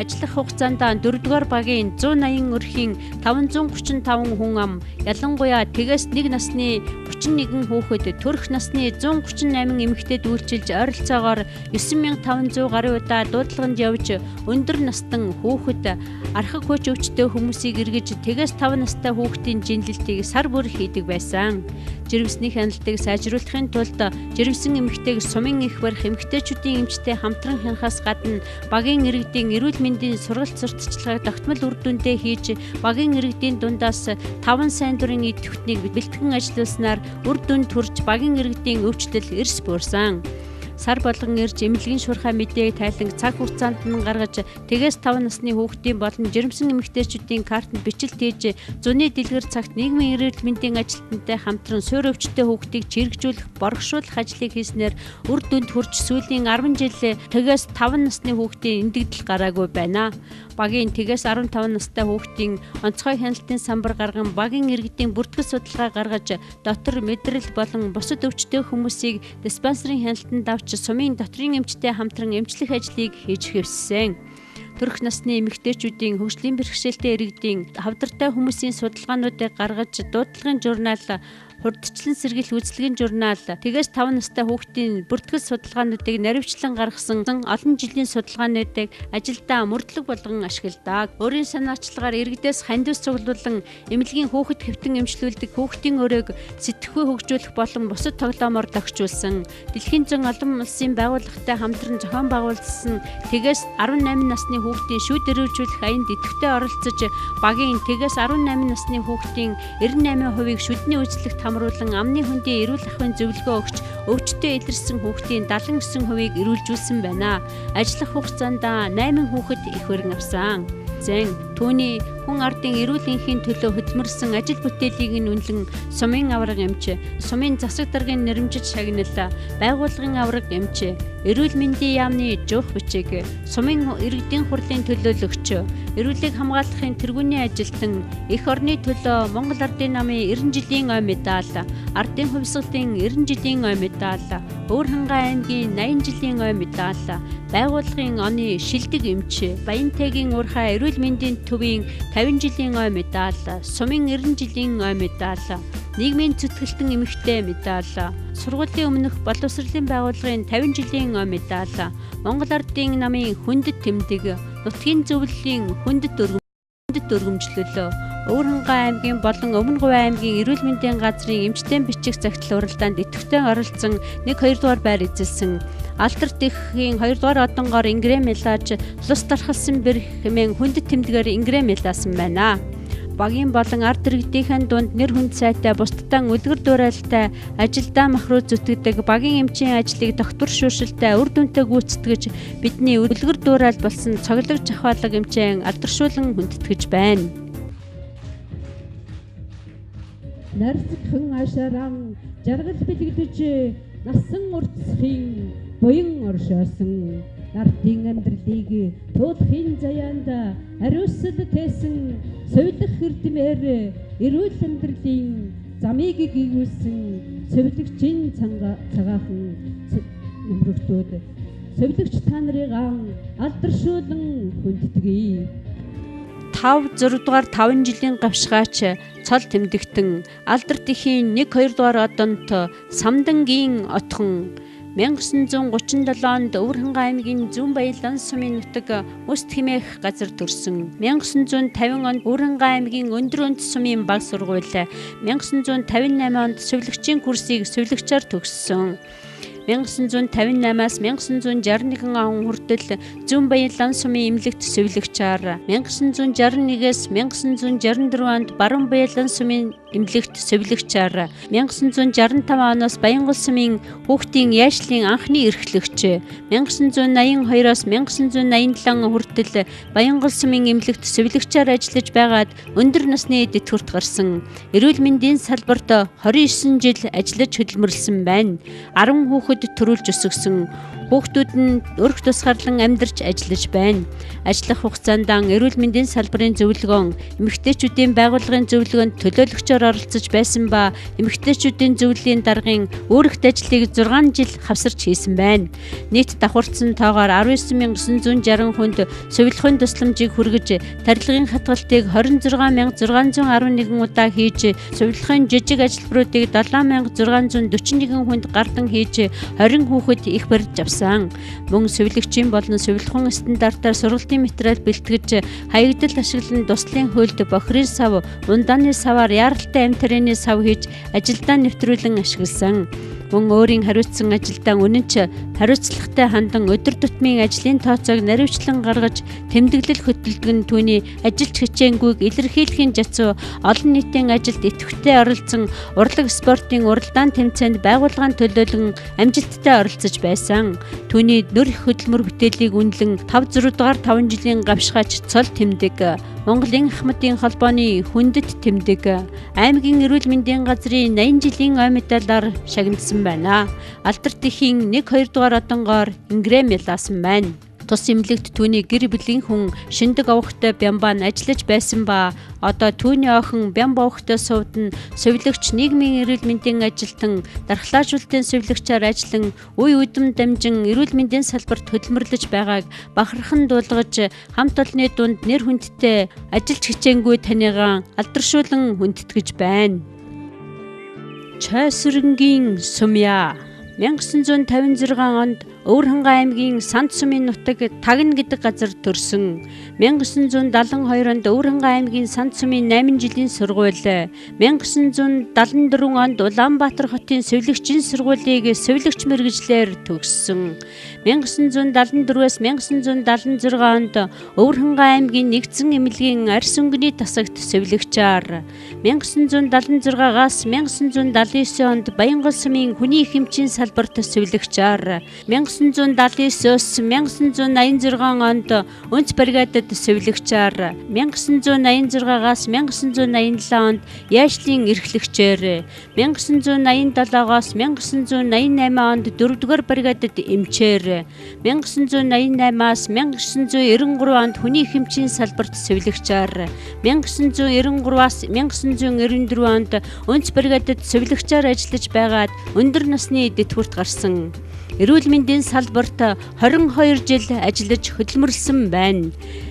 Ажиллах хугацаанд 4-р багийн 180 өрхийн 535 хүн ам, ялангуяа тэгээс 1 насны 31 хүүхэд, төрөх насны 138 эмэгтэйд үйлчилж ойролцоогоор 9500 гаруй удаа дуудлаганд явж өндөр настан хүүхэд, архаг хүч өвчтөе хүмүүсийг эргэж тэгээс 5 настай хүүхдийн жинлэлтийг сар бүр хийдэг байсан. Жирэмсний хяналтыг сайжруулахын тулд жирэмсэн эмэгтэйг сумын их барих эмэгтэйчүүдийн эмчтэй хамтран хянахаас гадна багийн иргэдийн эрүүл мэндийн сургалт сурталчилгааг тогтмол үр дүндээ хийж багийн иргэдийн дундаас 5 сайн дурын идэвхтнийг бэлтгэн ажиллуулснаар үр дүнд хүрч багийн иргэдийн өвчлөл эрс буурсан. Сар болгон ирж эмнэлгийн шуурхай мэдээг тайлан цаг хугацаанд нь гаргаж тэгээс 5 насны хүүхдийн болон жирэмсэн эмэгтэйчүүдийн картанд бичлэлт хийж зуны дэлгэр цагт нийгмийн эрүүл мэндийн ажилтнтай хамтран суурь өвчтөе хүүхдийг чирэгжүүлэх, боргошуулах ажлыг хийснээр үр дүнд хүрч сүүлийн 10 жил тэгээс 5 насны хүүхдийн эндэгдэл гараагүй байна. Багийн тэгээс 15 настай хүүхдийн онцгой хяналтын самбар гарган багийн иргэдийн бүртгэл судалгаа гаргаж дотор мэдрэл болон бусад өвчтөе хүмүүсийг диспансерын хяналтанд авч сумын доторын эмчтэй хамтран эмчлэх ажлыг хийж хэвссэн. Төрөх насны эмэгтэйчүүдийн хөгжлийн бэрхшээлтэй иргэдийн хавдартай хүмүүсийн судалгаануудыг гаргаж дуудлагын журнал, хурдчлан сэргийлэх үзлэгийн журнал, тэгээс 5 настай хүүхдийн бүртгэл судалгаануудыг наривчлан гаргасан олон жилийн судалгаануудыг ажилдаа мөрдлөг болгон ашигладаг. Өөрийн санаачлагаар иргэдээс хандивс цуглуулан эмнэлгийн хүүхэд хэвтэн эмчлүүлдэг хүүхдийн өрөөг сэтгэхүй хөгжүүлэх болон бусад тоглоомоор догчулсан. Дэлхийн зан олон улсын байгууллагатай хамтран зохион байгуулсан тэгээс 18 насны хүүхдийн шүүд эрүүлжүүлэх аянд идэвхтэй оролцож багийн тэгээс 18 насны хүүхдийн 98%-ийг шүдний үйлчлэгт хамруулан амны хөндийн эрүүл ахуйн зөвлөгөө өгч өвчтөе илэрсэн хүүхдийн 79%-ийг эрүүлжүүлсэн байна. Ажиллах хугацаанд 8 хүүхэд их хөрөнгө авсан. Түүний хүн ардын эрүүл энхийн төлөө хөдөлмөрсөн ажил бүтээлийг нь үнэлэн сумын авраг эмч, сумын засаг даргын нэрмжит шагнал, байгууллагын авраг эмч, эрүүл мэндийн яамны жуух бичиг, сумын иргэдийн хурлын төлөөлөгч, эрүүлийг хамгаалахын тэргүүний ажилтан, эх орны төлөө Монгол Ардын намын 90 жилийн ой медаль, ардын хувьсгалын 90 жилийн ой медаль, Өвөрхангай аймгийн 80 жилийн ой медаль, байгууллагын оны шилдэг эмч, Баянтайгийн уурхай эрүүл мэндийн төвийн 50 жилийн ой медаль, сумын 90 жилийн ой медаль, нийгмийн зүтгэлтэн эмэгтэй медаль, сургуулийн өмнөх боловсролын байгууллагын 50 жилийн ой медаль, Монгол Ардын намын хүндэт тэмдэг, нутгийн зөвлөлийн хүндэт өргөмжлөл, Өвөрхангай аймгийн болон Өмнө Говь аймгийн эрүүл мэндийн газрын эмчтэн бичих загтал уралдаанд идэвхтэй оролцсон 1-2 дугаар байр эзэлсэн. Алдар дэхийн 2 дугаар одонгоор ингрэм мэлааж лус дархалсан бэр хэмээн хүндэт тэмдгээр ингрэм мэлаасан байна. Багийн болон ард иргэдийнхэн дунд нэр хүнд сайтай, бусдтай үлгэр дуурайлтай, ажилдаа махруу зүтгэдэг багийн эмчийн ажлыг доктор шүүшилтэй үр дүнтэй гүйцэтгэж бидний үлгэр дуурайлт болсон цоглог жахвалаг эмчийн алдаршуулан хүндэтгэж байна. Нарцхан ашаран жаргал бэлэгдэж насан уртсхийн буян оршоосон нартын амьдралыг туулахын заяанд ариусл тээсэн совилох эрдмээр эрүүл амьдралын замыг гүйсэн совилогчийн цагаахан нэмрэгтүүд совилогч та нарыг алдаршуулан хүндэтгий. 5-6 дугаар 5 жилийн гавшгаач цол тэмдэгтэн Алдар дэхийн 1-2 дугаар одонд Самдангийн отхон 1937 онд Өвөрхангай аймгийн Зүүн Баялан сумын нутаг Өс тэмээх газар төрсөн. 1950 онд Өвөрхангай аймгийн Өндөр Өнд сумын баг сургууль, 1958 онд сувилагчийн курсыг сувилагчаар төгссөн. 1958-аас 1961 он хүртэл Зүүн Баялан сумын эмнэлэгт сувилагчаар, 1961-ээс 1964 онд Баруун Баялан сумын эмнэлэгт сувилагчаар, 1965 оноос Баянгол сумын хүүхдийн яашлын анхны эрхлэгч, 1982-оос 1987 он хүртэл Баянгол сумын эмнэлэгт сувилагчаар ажиллаж байгаад өндөр насны тэтгэврт гарсан. Эрүүл мэндийн салбарт 29 жил ажиллаж хөдөлмөрлсөн байна. 10 хүүхэд төрүүлж өсгсөн. Хүүхдүүд нь өрх тусгаарлан амьдарч ажиллаж байна. Ажиллах хугацаанд эрүүл мэндийн салбарын зөвлөгөөн, эмэгтэйчүүдийн байгууллагын зөвлөгөөнд төлөөлөгчөөр оролцож байсан ба эмэгтэйчүүдийн зөвлөлийн даргын өөрөгт ажлыг 6 жил хавсарч хийсэн байна. Нийт давхарцсан тоогоор 19,960 хүнд сувилахын тусламжийг хүргэж, тарилгын хатгалтыг 26,611 удаа хийж, сувилахын жижиг ажилбаруудыг 7,641 хүнд гардан хийж, 20 хүүхэд их барьж авсан. Мөн сувилагчийн болон сувилахын стандартаар сургалтын материал бэлтгэж, хаягдал ашиглан туслын хуульд бохирын сав, ундааны саваар яаралтай амь тарианы сав хийж ажилдаа нэвтрүүлэн ашигласан. Мөн өөрийн хариуцсан ажилдаа үнэнч хариуцлагатай хандан өдөр тутмын ажлын тооцоог наривчлан гаргаж тэмдэглэл хөтөлдөг нь түүний ажилч хичээнгүйг илэрхийлэхийн жацуу олон нийтийн ажилд идэвхтэй оролцсон урлаг спортын уралдаан тэмцээнд байгууллагын төлөөлөн амжилттай оролцож байсан. Түүний нөр их хөдөлмөр бүтээлийг үнэлэн 5-6 дугаар 5 жилийн гавшгаач цол тэмдэг, Монголын Ахмадын холбооны хүндэт тэмдэг, аймгийн эрүүл мэндийн газрын 80 жилийн ой медалаар шагнасан байна. Алдар дэхийн 1-2 дугаар одонгоор ингрэм мэлаасан байна. Тус эмнэлэгт түүний гэр бүлийн хүн Шиндэг овогтой Бямбан ажиллаж байсан ба одоо түүний охин Бямба овогтой сувд нь сувилагч нийгмийн эрүүл мэндийн ажилтан, дархлаажуулалтын сувилагчаар ажиллан үе үдем дамжин эрүүл мэндийн салбарт хөдөлмөрлөж байгааг бахархан дуулгаж хамт олонны дунд нэр хүндтэй ажилч хичээнгүй таныгаа алдаршуулан хүндэтгэж байна. Чойсрынгийн сумья 1956 онд Өвөрхангай аймгийн Санд сумын нутаг Тагна гэдэг газар төрсөн. 1972 онд Өвөрхангай аймгийн Санд сумын 8 жилийн сургууль, 1974 онд Улаанбаатар хотын сувилагчийн сургуулийг сувилагч мэргэжлэр төгссөн. 1974-ээс 1976 онд Өвөрхангай аймгийн нэгдсэн эмнэлгийн арьс өнгөний тасагт сувилагчаар, 1976-аас 1979 онд Баянгол сумын хүний их эмчийн салбарт сувилагчаар, 1979-с 1986 онд Өнц бригадад сувилагчаар 1986-аас 1987 онд яашлын эрхлэгчээр 1987-аас 1988 онд 4-р бригадад эмчээр 1988-аас 1993 онд хүний хэмжийн салбарт сувилагчаар 1993-аас 1994 онд Өнц бригадад сувилагчаар ажиллаж байгаад өндөр насны дэтгэврт гарсан. Эрүүл мэндийн салбарт 22 жил ажиллаж хөдөлмөрлсөн байна.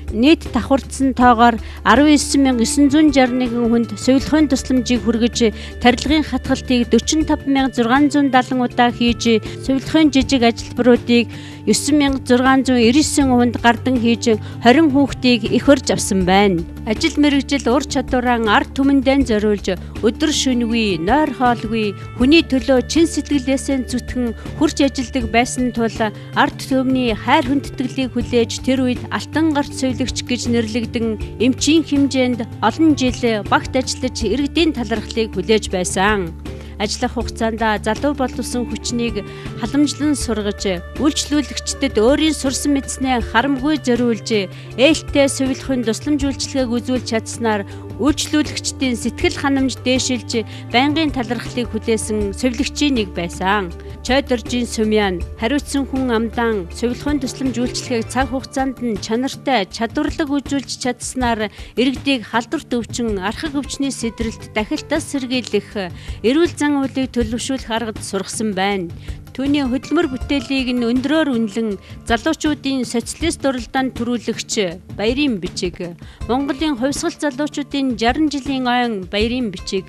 Нийт давхардсан тоогоор 19,961 хүнд сувилахын тусламжийг хүргэж, тарилгын хатгалтыг 45,670 удаа хийж, сувилахын жижиг ажилбаруудыг 9,699 хүнд гардан хийж, 20 хүүхдийг их орж авсан байна. Ажил мэргэжил ур чадвараа ард түмэндээ зориулж, өдөр шөнөгүй, нойр хоолгүй, хүний төлөө чин сэтгэлээсээ зүтгэн хурж ажилдаг байсан тул ард түмний хайр хүндэтгэлийг хүлээж тэр үед алтан гарт сувилагч гэж нэрлэгдэн эмчийн хэмжээнд олон жил багт ажиллаж иргэдийн талархлыг хүлээж байсан. Ажиллах хугацаанд залуу боловсон хүчнийг халамжлан сургаж, үйлчлүүлэгчдэд өөрийн сурсан мэдснээ харамгүй зориулж, ээлтэй сувилахын тусламж үйлчилгээг үзүүлж чадсанаар үйлчлүүлэгчдийн сэтгэл ханамж дээшилж, байнгын талархлыг хүлээсэн сувилагчийн нэг байсан. Чойдоржийн Сүмян хариуцсан хүн амдан сувилахын тусламж үйлчилгээг цаг хугацаанд нь чанартай, чадварлаг үзүүлж чадсанаар иргэдийг халдварт өвчин, архаг өвчний сэдрэлт дахилтаас сэргийлэх, эрүүл зан үйлийг төлөвшүүлэх аргад сургасан байна. Түүний хөдөлмөр бүтээлийг нь өндрөөр үнэлэн залуучуудын социалист уралдаанд төрүүлэгч Баярын бичиг, Монголын хувьсгал залуучуудын 60 жилийн ойн Баярын бичиг,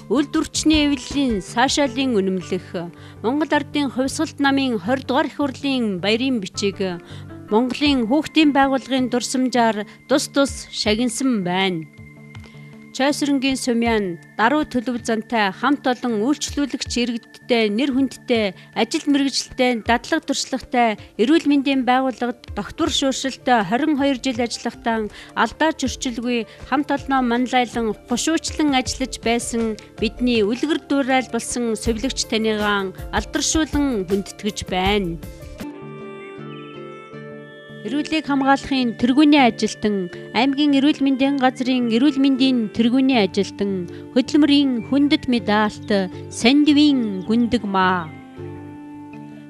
Үйлдвэрчний эвлэлийн саашаалын үнэмлэх, Монгол ардын хувьсгалт намын 20 дугаар их хурлын Баярын бичиг, Монголын хүүхдийн байгууллагын дурсамжаар тус шагинсан байна. Чойсрынгийн Сүмян даруй төлөв зантай хамт олон үйлчлүүлэгч иргэдтэй, нэр хүндтэй, ажил мэргэжилтэй, дадлаг туршлагатай, эрүүл мэндийн байгууллагад доктор шууршилтай 22 жил ажиллахтаа алдаа зөрчилгүй хамт олноо манлайлан хушуучлан ажиллаж байсан бидний үлгэр дуурайл болсон сувилагч таныгаан алдаршуулан хүндэтгэж байна. Эрүүлийг хамгаалахын тэргүүний ажилтан, аймгийн эрүүл мэндийн газрын эрүүл мэндийн тэргүүний ажилтан, хөдөлмөрийн хүндэт медальт, сандвийн гүндэг маа.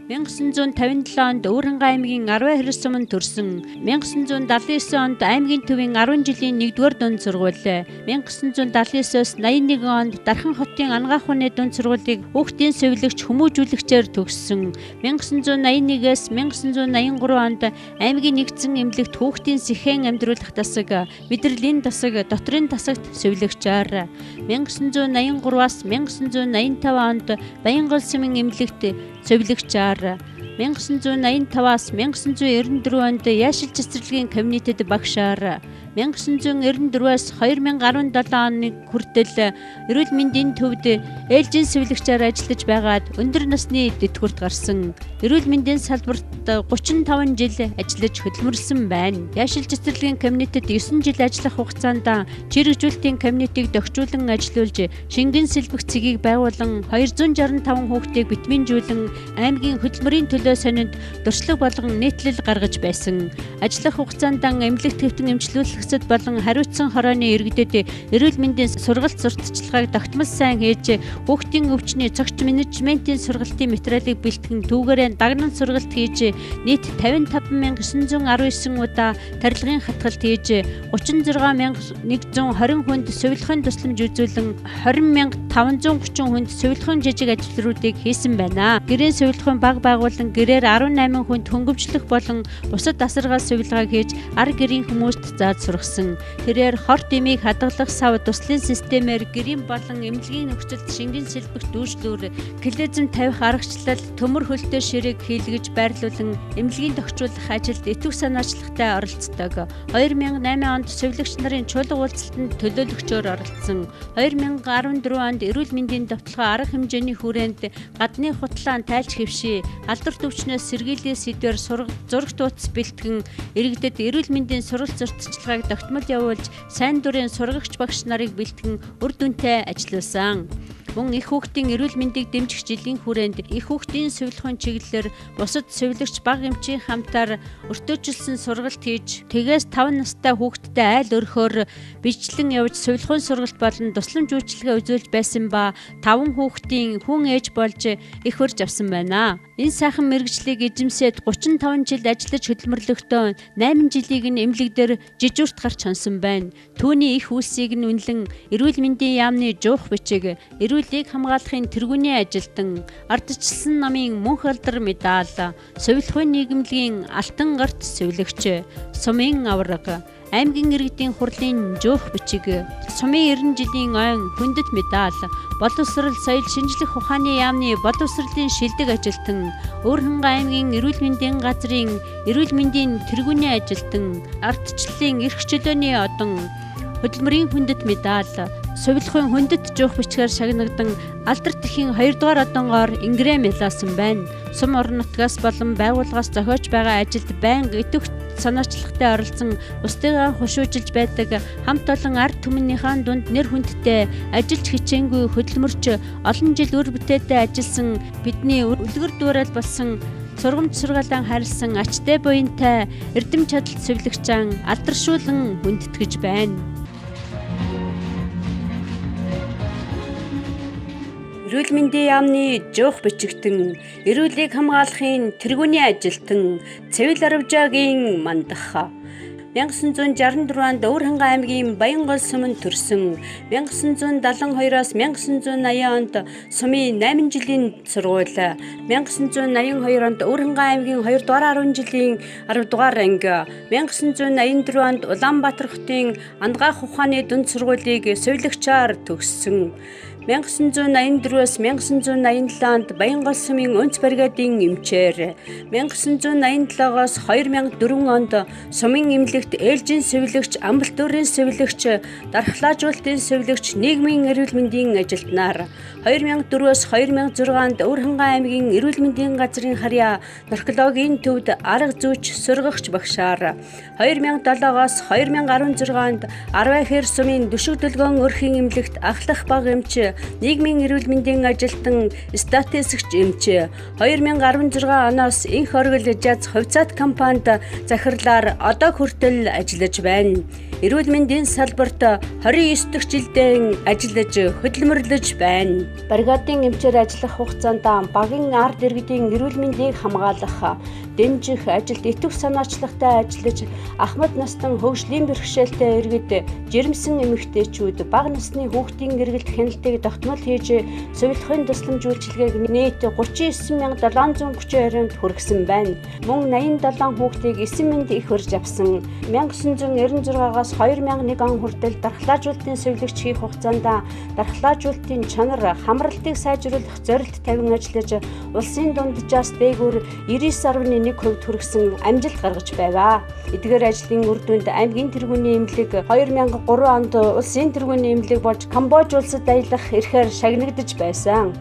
1957 онд Өвөрхангай аймгийн 10 хэрэг суманд төрсөн. 1979 онд аймгийн төвийн 10 жилийн 1-р дунд сургууль, 1979-с 81 онд Дархан хотын анагаах ухааны дунд сургуулийг хүүхдийн сувилагч хүмүүжүүлэгчээр төгссөн. 1981-с 1983 онд аймгийн нэгдсэн эмнэлэгт хүүхдийн сэхэн амьдруулах тасаг, мэдрэлийн тасаг, дотрын тасагт сувилагчаар, 1983-аас 1985 онд Баянгол эмнэлэгт сувилагчаар, 1985-аас 1994 онд яашил цэцэрлэгийн комитет багшаар, 1994-аас 2017 оны хүртэл эрүүл мэндийн төвд ээлжийн сувилагчаар ажиллаж байгаад өндөр насны дэтгэврт гарсан. Эрүүл мэндийн салбарт 35 жил ажиллаж хөдөлмөрлсөн байна. Яашил цэцэрлэгийн комитет 9 жил ажиллах хугацаанд чирэгжүүлэлтийн комитетийг дохижуулан ажилуулж, шингэн сэлбэх цэгийг байгуулан 265 хүүхдийг битминжүүлэн аймгийн хөдөлмөрийн төлөө сонинд дуршлаг болгон нийтлэл гаргаж байсан. Ажиллах хугацаанд эмнэлэгт хэвтэн эмчлүүлэгчид болон хариуцсан хорооны иргэдэд эрүүл мэндийн сургалт сурталчилгааг тогтмол сайн хийж, хүүхдийн өвчний цогц менежментийн сургалтын материалыг бэлтгэн түүгээрээ дагнан сургалт хийж, нийт 55,919 удаа тарилгын хатгалт хийж, 36,120 хүнд сувилахын тусламж үзүүлэн 20,530 хүнд сувилахын жижиг ажлуудыг хийсэн байна. Гэрийн сувилахын баг байгуулан гэрээр 18 хүнд хөнгөвчлөх болон бусад асаргаа сувилгааг хийж, ар гэрийн хүмүүст зааж сургасан. Тэрээр хорт эмийг хадгалах сав туслын системээр гэрийн болон эмнэлгийн нөхцөлд шингэн сэлбэх дүүшлүүр, клизм тавих аргачлал, төмөр хөлтэй ширээг хийлгэж байрлуулан эмнэлгийн тохижуулах ажилд итвэх санаачлагтай оролцдог. 2008 онд сувилагч нарын чуулга уулзалтанд төлөөлөгчөөр оролцсон. 2014 онд эрүүл мэндийн довтлогоо арга хэмжээний хүрээнд гадны хутлаан тайлж хэвшээ, алдарт өвчнөөс сэргийлэх сэдвээр зураг тууц бэлтгэн иргэдэд эрүүл мэндийн сургалт сурталчилгааг тогтмол явуулж, сайн дурын сургагч багш нарыг бэлтгэн үр дүнтэй ажилласан. Мөн их хүүхдийн эрүүл мэндийг дэмжих жилийн хүрээнд их хүүхдийн сувилахын чиглэлээр бусад сувилагч бага эмчийн хамтаар өртөөжилсөн сургалт хийж тэгээс 5 настай хүүхдэд айл өрхөөр бичлэн явж сувилахын сургалт болон тусламж үйлчилгээ үзүүлж байсан ба 5 хүүхдийн хүн ээж болж их урьж авсан байна. Энэ сайхан мэргэжлийг эзэмсээд 35 жил ажиллаж хөдөлмөрлөхдөө 8 жилийг нь эмнэлэгдэр жижүүрт гарч хонсон байна. Түүний их үйлсийг нь үнэлэн эрүүл мэндийн яамны жуух бичиг, эрүүлийг хамгаалахын тэргүүний ажилтан, ардчилсан намын мөнх алдар медаль, сувилахын нийгэмлэгийн алтан гарт сувилагч, сумын авраг, аймгийн иргэдийн хурлын жуух бичиг, сумын 90 жилийн ойн хүндэт медаль, боловсрал соёл шинжлэх ухааны яамны боловсролын шилдэг ажилтан, Өөрхангай аймгийн эрүүл мэндийн газрын эрүүл мэндийн тэргүүний ажилтан, ардчлалын эрх чөлөөний одон, хөдөлмөрийн хүндэт медаль, сувилахын хүндэт жуух бичгээр шагнагдан Алдар тэхийн 2 дугаар одонгоор ингрээ мэлаасан байна. Сум орон нутгаас болон байгууллагаас зохиож байгаа ажилд байнга идэвхтэй санаачлагтай оролцсон, бусдыгаа хушуужилж байдаг хамт олон ард түмнийхэн дунд нэр хүндтэй ажиллаж хичээнгүй хөдөлмөрч олон жил үр бүтээтэй ажилласан бидний үлгэр дуурайл болсон сургамж сургаалan харилсан ачтай буянтай эрдэм чадалт сувилагчаан алдаршуулан хүндэтгэж байна. Эрүүл мэндийн яамны жуух бичигтэн, эрүүлийг хамгаалахын тэргүүний ажилтан, цэвэл арвжаагийн мандах. 1964 онд Өөрхангай аймгийн Баянгол суманд төрсөн. 1972-аас 1980 онд сумын 8 жилийн сургууль, 1982 онд Өөрхангай аймгийн 2 дугаар 10 жилийн 10 дугаар анги, 1984 онд Улаанбаатар хотын Ангаах ухааны дунд сургуулийг сувилагчаар төгссөн. 1984-өөс 1987 онд Баянгол сумын өнц бригадын эмчээр, 1987-оос 2004 онд сумын эмнэлэгт ээлжийн сувилагч, амбалт дүүрийн сувилагч, дархлаажуулалтын сувилагч, нийгмийн эрүүл мэндийн ажилтнаар, 2004-өөс 2006 онд Өөрхангай аймгийн эрүүл мэндийн газрын харьяа наркологийн төвд арга зүйч сургагч багшаар, 2007-оос 2016 онд Арвайхэр сумын Дүшиг Дөлгөөн өрхийн эмнэлэгт ахлах баг эмч, нийгмийн эрүүл мэндийн ажилтан, статистикч эмч, 2016 оноос Инх оргил жаз хувьцаат компанид захирлаар одоо хүртэл ажиллаж байна. Эрүүл мэндийн салбарт 29 дахь жилдээ ажиллаж хөдөлмөрлөж байна. Бригадын эмчээр ажиллах хугацаанд багийн ард иргэдийн эрүүл мэндийг хамгаалах, дэмжих ажилд идэвх санаачлагтай ажиллаж ахмад настан хөгжлийн бэрхшээлтэй иргэд, жирэмсэн эмэгтэйчүүд, бага насны хүүхдийн гэргэлт хяналтыг тогтмол хийж сувилахын тусламж үйлчилгээг нийт 39,732-нд хүргэсэн байна. Мөн 87 хүүхдийг эсэн мэнд их урьж авсан. 1996-аас 2001 он хүртэл дархлаажуулалтын сувилагч хийх хугацаанд дархлаажуулалтын чанар, хамралтыг сайжруулах зорилт тавин ажиллаж улсын дунджаас дээгүүр 99.1% хүргэсэн амжилт гаргаж байв. Эдгээр ажлын үр дүнд аймгийн тэргүүний эмнэлэг 2003 онд улсын тэргүүний эмнэлэг болж Камбож улсад аялах эрхээр шагнагдаж байсан.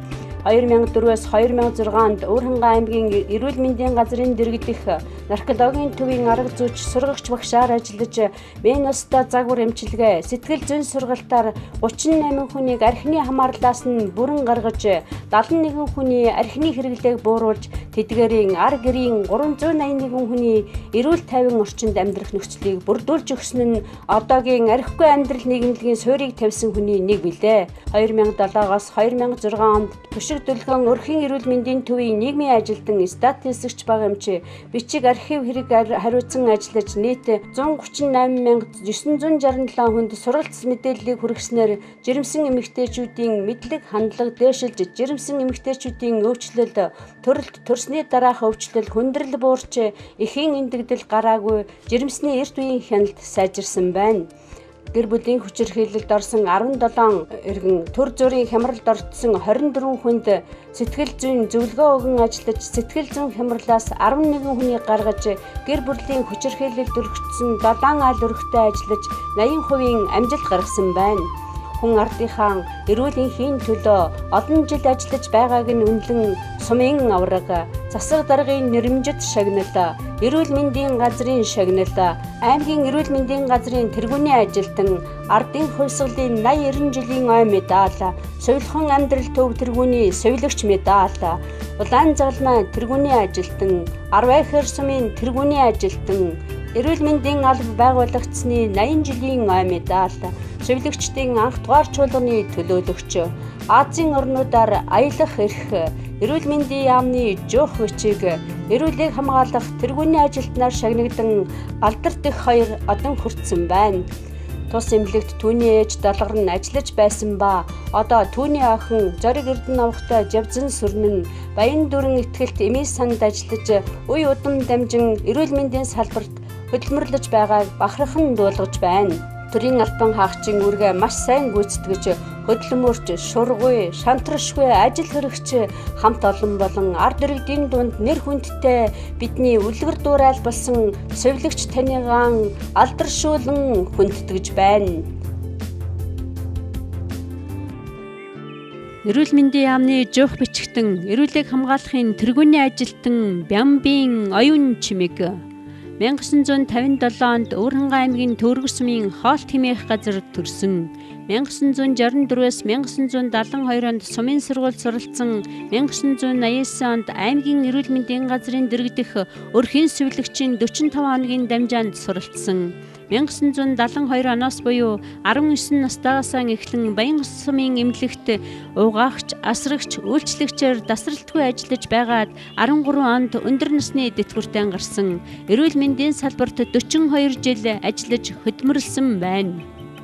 2004-өөс 2006 онд Өөрхангай аймгийн эрүүл мэндийн газрын дэргэдэх наркологийн төвийн арга зүйч сургагч багшаар ажиллаж Венусда загвар эмчилгээ, сэтгэл зүйн сургалтаар 38 хүнийг архины хамаарлаас нь бүрэн гаргаж 71 хүний архины хэрэглээг бууруулж тэдгээрийн ар гэрийн 381 хүний эрүүл тайван орчинд амьдрах нөхцөлийг бүрдүүлж өгсөн нь одоогийн архигүй амьдрал нийгэмлэгийн суурийг тавьсан хүний нэг билээ. 2007-оос 2006 онд Дүшиг Дөлгөөн өрхийн эрүүл мэндийн төвийн нийгмийн ажилтан, статистикч баг эмч, бичиг архив хэрэг хариуцсан ажиллаж нийт 138,967 хүнд сургалц мэдээллийг хүргэснээр жирэмсэн эмэгтэйчүүдийн мэдлэг хандлага дээшилж, жирэмсэн эмэгтэйчүүдийн өвчлөл, төрөлт төрсний дараах өвчлөл, хүндрэл буурч, эхийн эндэгдэл гараагүй, жирэмсний эрт үеийн хяналт сайжирсан байна. Гэр бүлийн хүчирхийлэлд орсон 17 иргэн, төр зүрийн хямралд орцсон 24 хүнд сэтгэл зүйн зөвлөгөө өгөн ажиллаж, сэтгэл зүйн хямралаас 11 хүнийг гаргаж, гэр бүлийн хүчирхийлэлд өргөжсөн 7 айл өргөтэй ажиллаж 80% амжилт гаргасан байна. Хүн ардынхаа эрүүл энхийн төлөө олон жил ажиллаж байгааг нь үнэлэн сумын авраг, засаг даргын нэрмжит шагнал, эрүүл мэндийн газрын шагнал, аймгийн эрүүл мэндийн газрын тэргүүний ажилтан, ардын хувьсгалын 80-90 жилийн ой медаль, сувилхан амьдрал төв тэргүүний сувилагч медаль, улаан загалмай тэргүүний ажилтан, Арвайхэр сумын тэргүүний ажилтан, эрүүл мэндийн алба байгуулагдсны 80 жилийн ой медаль, сувилагчдын анх дугаар чуулганы төлөөлөгч, Азийн орнуудаар аялах эрх, эрүүл мэндийн яамны жуух бичиг, эрүүлийг хамгаалах тэргүүний ажилтнаар шагнагдан Алдар дэх 2 одон хүртсэн байна. Тус эмнэлэгт түүний ээж далгар нь ажиллаж байсан ба одоо түүний охин Зориг Эрдэнэвхтэй Жавзан сүрнэн Баян дүрэн ихтгэлт эмийн санд ажиллаж үе удам дамжин эрүүл мэндийн салбарт хөдөлмөрлөж байгааг бахархан дуулгаж байна. Төрийн албан хаагчийн үүргээ маш сайн гүйцэтгэж хөдөлмөрч, шургуй, шантрашгүй ажил хэрэгч хамт олон болон ард иргэдийн дунд нэр хүндтэй бидний үлгэр дуурайл болсон сувилагч танигаан алдаршуулан хүндэтгэж байна. Эрүүл мэндийн яамны жуух бичгтэн, эрүүлийг хамгаалахын тэргүүний ажилтан Бямбын оюун чимэг 1957 онд Өвөрхангай аймгийн Төвөргөр сумын хоол тэмээх газар төрсөн. 1964-ээс 1972 онд сумын сургуульд суралцсан. 1989 онд аймгийн эрүүл мэндийн газрын дэргэдэх өрхийн сувилагчийн 45 хоногийн дамжаанд суралцсан. 1972 оноос буюу 19 настайгаас эхлэн Баянгол сумын эмнэлэгт угаагч, асрагч, үйлчлэгчээр тасралтгүй ажиллаж байгаад 13 онд өндөр насны тэтгэвртэй гарсан. Эрүүл мэндийн салбарт 42 жил ажиллаж хөдөлмөрлсөн байна.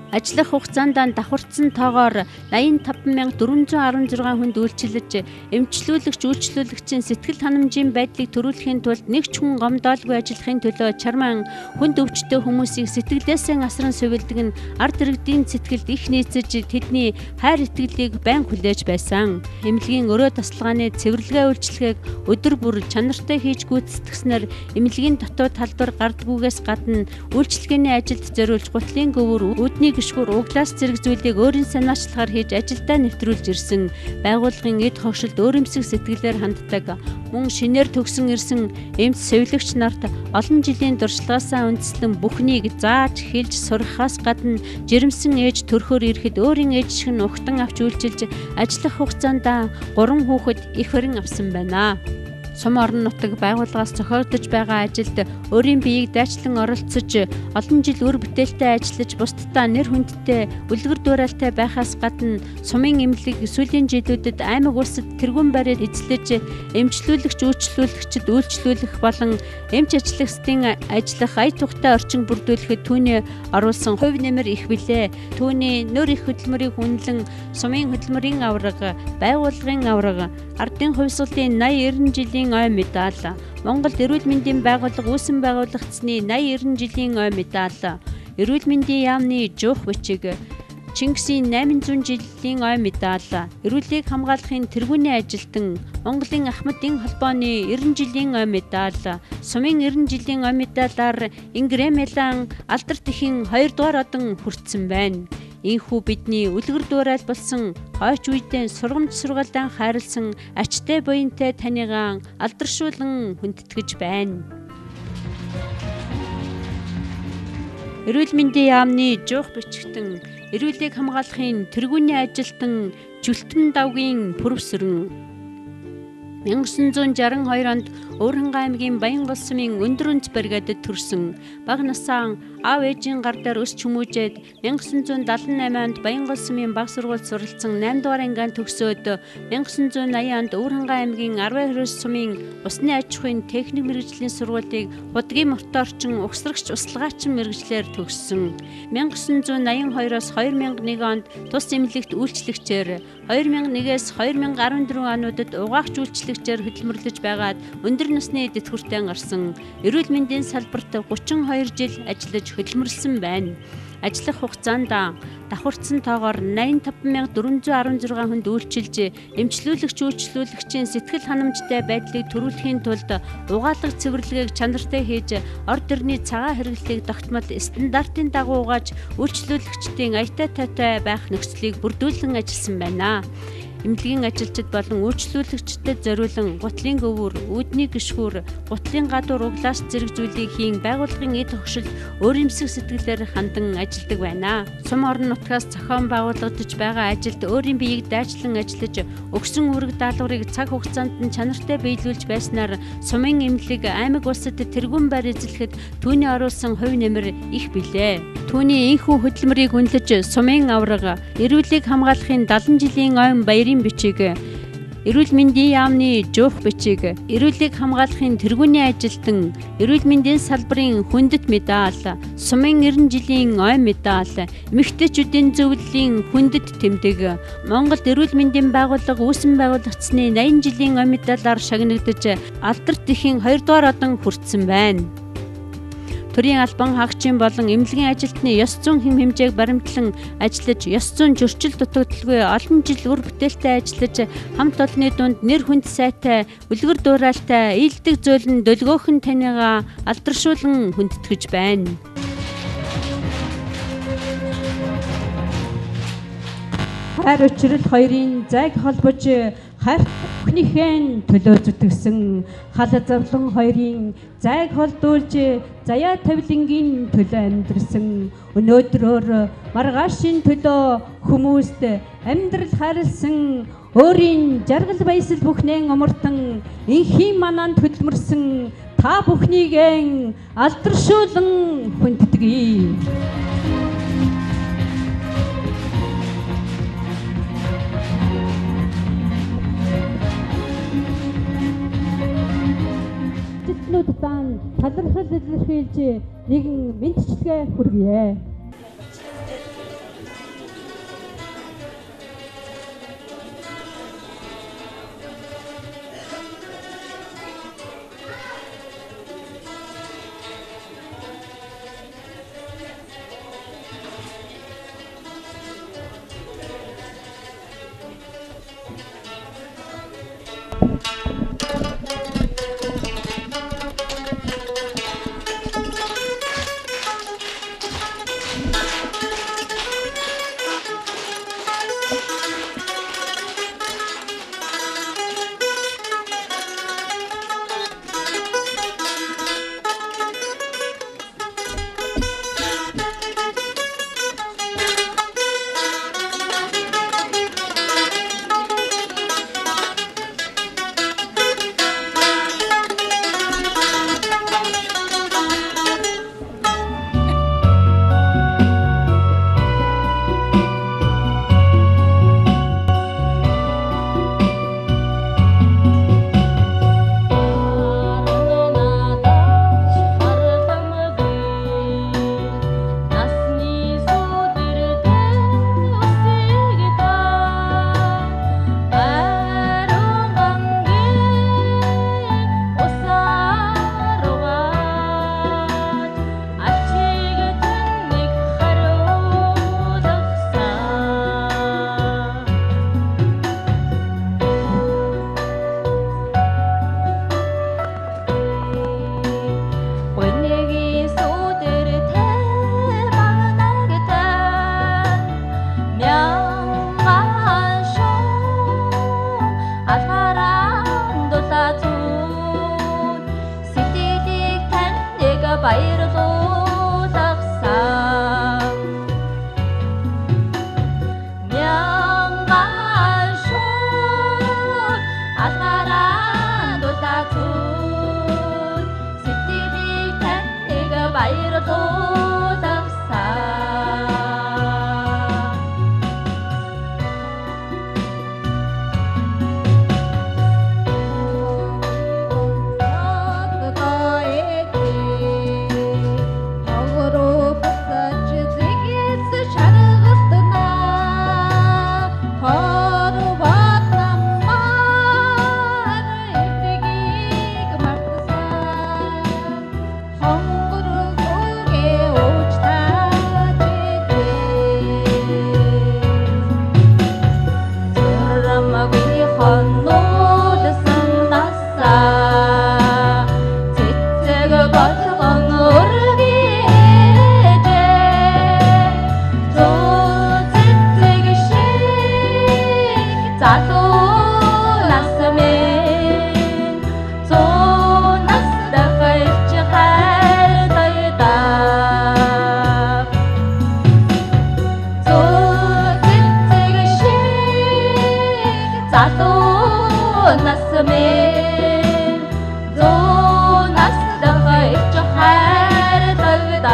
Ажиллах хугацаанд давхарцсан тоогоор 85416 хүнд үйлчилж, үйлчлүүлэгчийн сэтгэл ханамжийн байдлыг төрүүлэхийн тулд нэг ч хүн гомдоолгүй ажиллахын төлөө чармаан хүнд өвчтөй хүмүүсийг сэтгэлээсээ асран сувилдаг нь ард иргэдийн сэтгэлд их нийцэж тэдний хайр итгэлийг байн хүлээж байсан. Эмнэлгийн өрөө тасалгааны цэвэрлэгээ үйлчлэгийг өдөр бүр чанартай хийж гүйцэтгснээр эмнэлгийн дотоод талбар гардгүйгээс гадна үйлчлэгээний ажилд зориулж гутлын гөвөр үүдний гიშгүр углаас зэрэг зүйлийг өөрийн санаачлагаар хийж ажилдаа нэвтрүүлж ирсэн. Байгууллагын эд хогшилд өөрөмсөг сэтгэлээр ханддаг. Мөн шинээр төгсөн ирсэн эмч сувилагч нарт олон жилийн дуршлагаасаа үндэслэн бүхнийг зааж хэлж сурахаас гадна жирэмсэн ээж төрхөөр ирэхэд өөрийн ээж шиг нь ухтан авч үйлчилж ажиллах хугацаанд 3 хүүхэд их барин авсан байна. Сум орон нутаг байгууллагаас зохиогдож байгаа ажилд өөрийн биеийг дайчлан оролцож олон жил үр бүтээлтэй ажиллаж бусдадаа нэр хүндтэй үлгэр дуурайлтай байхаас гадна сумын эмнэлэг сүүлийн жилүүдэд аймаг улсад тэргүүн бариад эзлэж эмчлүүлэгч, үйлчлүүлэгчид үйлчлүүлэх болон эмч ажлагчдын ажиллах ая тухтай орчин бүрдүүлэхэд түүний оруулсан хувь нэмэр их билээ. Түүний нөр их хөдөлмөрийг үнэлэн сумын хөдөлмөрийн аварга, байгууллагын аварга, ардын хувьсгалын 80-90 жилийн ой медаль, Монгол эрүүл мэндийн байгууллага үүсгэн байгуулагдсны 80-90 жилийн ой медаль, эрүүл мэндийн яамны жуух бичиг, Чингисийн 800 жилийн ой медаль, эрүүлийг хамгаалахын тэргүүний ажилтан, Монголын Ахмадын холбооны 90 жилийн ой медаль, сумын 90 жилийн ой медалаар Ингрэмэлэн Алдар тэхийн 2 дугаар одон хүртсэн байна. Ийхүү бидний үлгэр дуурайл болсон хойч үедээ сургамж сургаалаа хайрлсан ачтай буянтай танигаан алдаршуулан хүндэтгэж байна. Эрүүл мэндийн яамны жуух бичгтэн, эрүүлийг хамгаалахын тэргүүний ажилтан Жүлтэн давгийн пүрэвсэрэн 1962 онд Өвөрхангай аймгийн Баянгол сумын өндөр үнц бригадад төрсөн. Бага насаа аав ээжийн гар дээр өс чүмүүжээд 1978 онд Баянгол сумын баг сургуульд суралцсан 8 дугаар ангиан төгсөөд 1980 онд Өвөрхангай аймгийн 12 сумын усны аж ахуйн техник мэргэжлийн сургуулийг худгийн моторчин угсрагч усалгаачин мэргэжлэр төгссөн. 1982-оос 2001 онд тус эмнэлэгт үйлчлэгчээр 2001-ээс 2014 онуудад угаагч үйлчлэгчээр хөдөлмөрлөж байгаад өндөр насны тэтгэвртэй гарсан. Эрүүл мэндийн салбарт 32 жил ажиллаж хөдөлмөрлсөн байна. Ажиллах хугацаанд давхарцсан тоогоор 85416 хүнд үйлчилж, эмчлүүлэгчийн сэтгэл ханамжтай байдлыг төрүүлэхийн тулд угаалга цэвэрлэгийг чанартай хийж, орд ирний цагаан хэрэглэлийг тогтмол стандартын дагуу угааж, үйлчлүүлэгчдийн аятай тайтай байх нөхцөлийг бүрдүүлэн ажилласан байна. эмнэлгийн ажилчид болон үйлчлүүлэгчдэд зориулан гутлын гөвөр, үүдний гишгүүр, гутлын гадуур углаас зэрэг зүйлийг хийн байгууллагын эд хогшилд өөр эмсэг сэтгэлээр хандан ажилдаг байна. Сум орон нутгаас зохион байгуулагдаж байгаа ажилд өөрийн биеийг дайчлан ажиллаж өгсөн үүрэг даалгаврыг цаг хугацаанд нь чанартай биелүүлж байснаар сумын эмнэлэг аймаг улсад тэргүүн байр эзлэхэд түүний оруулсан хувь нэмэр их билээ. Түүний энхүү хөдөлмөрийг үнэлж сумын аврага, эрүүлийг хамгаалахын 70 жилийн ойн баярын бичиг, эрүүл мэндийн яамны жуух бичиг, эрүүлийг хамгаалахын тэргүүний ажилтан, эрүүл мэндийн салбарын хүндэт медаль, сумын 90 жилийн ойн медаль, эмэгтэйчүүдийн зөвлөлийн хүндэт тэмдэг, Монголд эрүүл мэндийн байгууллага үүсгэн байгуулагдсны 80 жилийн ойн медалаар шагнагдаж Алдарт ихийн 2 дугаар одон хүртсэн байна. Төрийн албан хаагчийн болон эмнэлгийн ажилтны ёс зүйн хэм хэмжээг баримтлан ажиллаж, ёс зүйн зөрчил дутагдaltaгүй олон жил үр бүтээлтэй ажиллаж, хамт олонны дунд нэр хүнд сайтай, үлгэр дуурайлтай, ийдэг зөөлөн дөлгөөхөн танигаа алдаршуулан хүндэтгэж байна. Хайр учрал хоёрын зайг холбож хайрт бүхнийхээ төлөө зүтгэсэн хал завлан хоёрын зайг холдуулж заяа тавилангийн төлөө амьдрсан өнөөдрөөр маргаашийн төлөө хүмүүст амьдрал хайрлсан өөрийн жаргал баясал бүхнээ омортон инхийн манаанд хөдөлмөрсөн та бүхнийгээ алдаршуулан хүндэтгий. Талархал илэрхийлж нэгэн мэдчилгээ хүргье. сумын зуунаас дахь ирч хайрлагдаа.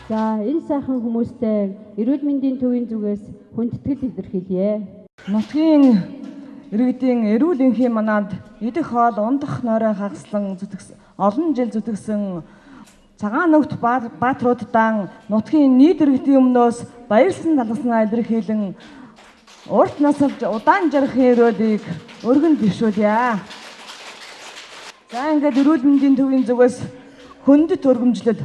За энэ сайхан хүмүүстэй эрүүл мэндийн төвийн зүгээс хүндэтгэл илэрхийлье. Нутгийн иргэдийн эрүүл энхийн манад идэх хоол ундах нойроо хагаслан олон жил зүтгэсэн цагаан нүгт баатрууддан нутгийн нийт иргэдийн өмнөөс баярлсан таласнаа илэрхийлэн урт насалж удаан жаргахын өрөөлийг өргөн дэвшүүлье. За ингээд эрүүл мэндийн төвийн зүгээс хүндэт өргөмжлөл.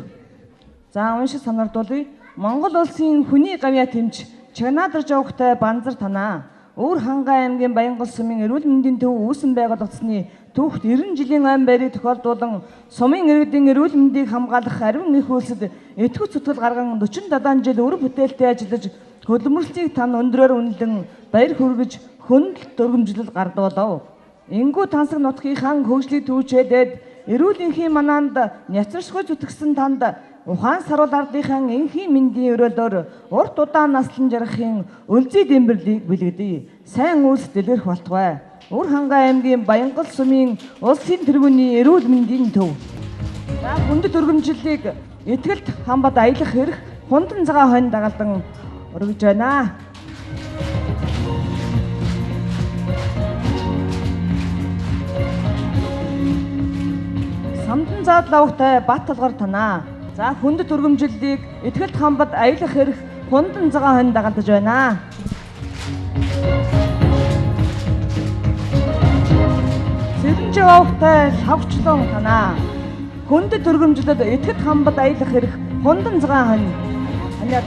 За уншиж санаардуулъя. Монгол улсын хүний гавьяа тэмч чагнаадарж явахтай банзар танаа. Өвөр хангаа аймгийн Баянгол сумын эрүүл мэндийн төв үүсэн байгуулагдсны түүхт 90 жилийн айн байрыг тохиолдуулан сумын иргэдийн эрүүл мэндийг хамгаалах ариун их үйлсэд этгүү зүтгэл гарган 47 жил өр бүтээлтэй ажиллаж хөдөлмөрлөлтийг тань өндрөөр үнэлэн баяр хүргэж хөндлөлт өргөмжлөл гардуулав. Ингүү тансаг нутгийнхаа хөгжлийг түүчээдээд эрүүл энхийн манаанд няцрашгүй зүтгэсэн танд ухаан саруул ардынхаа энхийн мэндийн өрөөлөөр урт удаан наслан жаргахын өлзий дэмбэрлийг бэлгэдэе. Сайн үйлс дэлгэрэх болтугай. Өвөр хангаа аймгийн Баянгол сумын улсын тэргүүний эрүүл мэндийн төв. За хүндэт өргөмжлөлийг этгэлт хамбад аялах эрх хундан цагаан хонь дагалдан өргөж байна. Самдан заадлавтай бат толгор танаа. За хүндэт өргөмжлөлийг этгэлт хамбад аялах эрх хундан цагаан хонь дагалдаж байна. Сэрэнж явахтай лавчлон танаа. Хүндэт өргөмжлөлд этгэлт хамбад аялах эрх хундан цагаан хонь. Аниад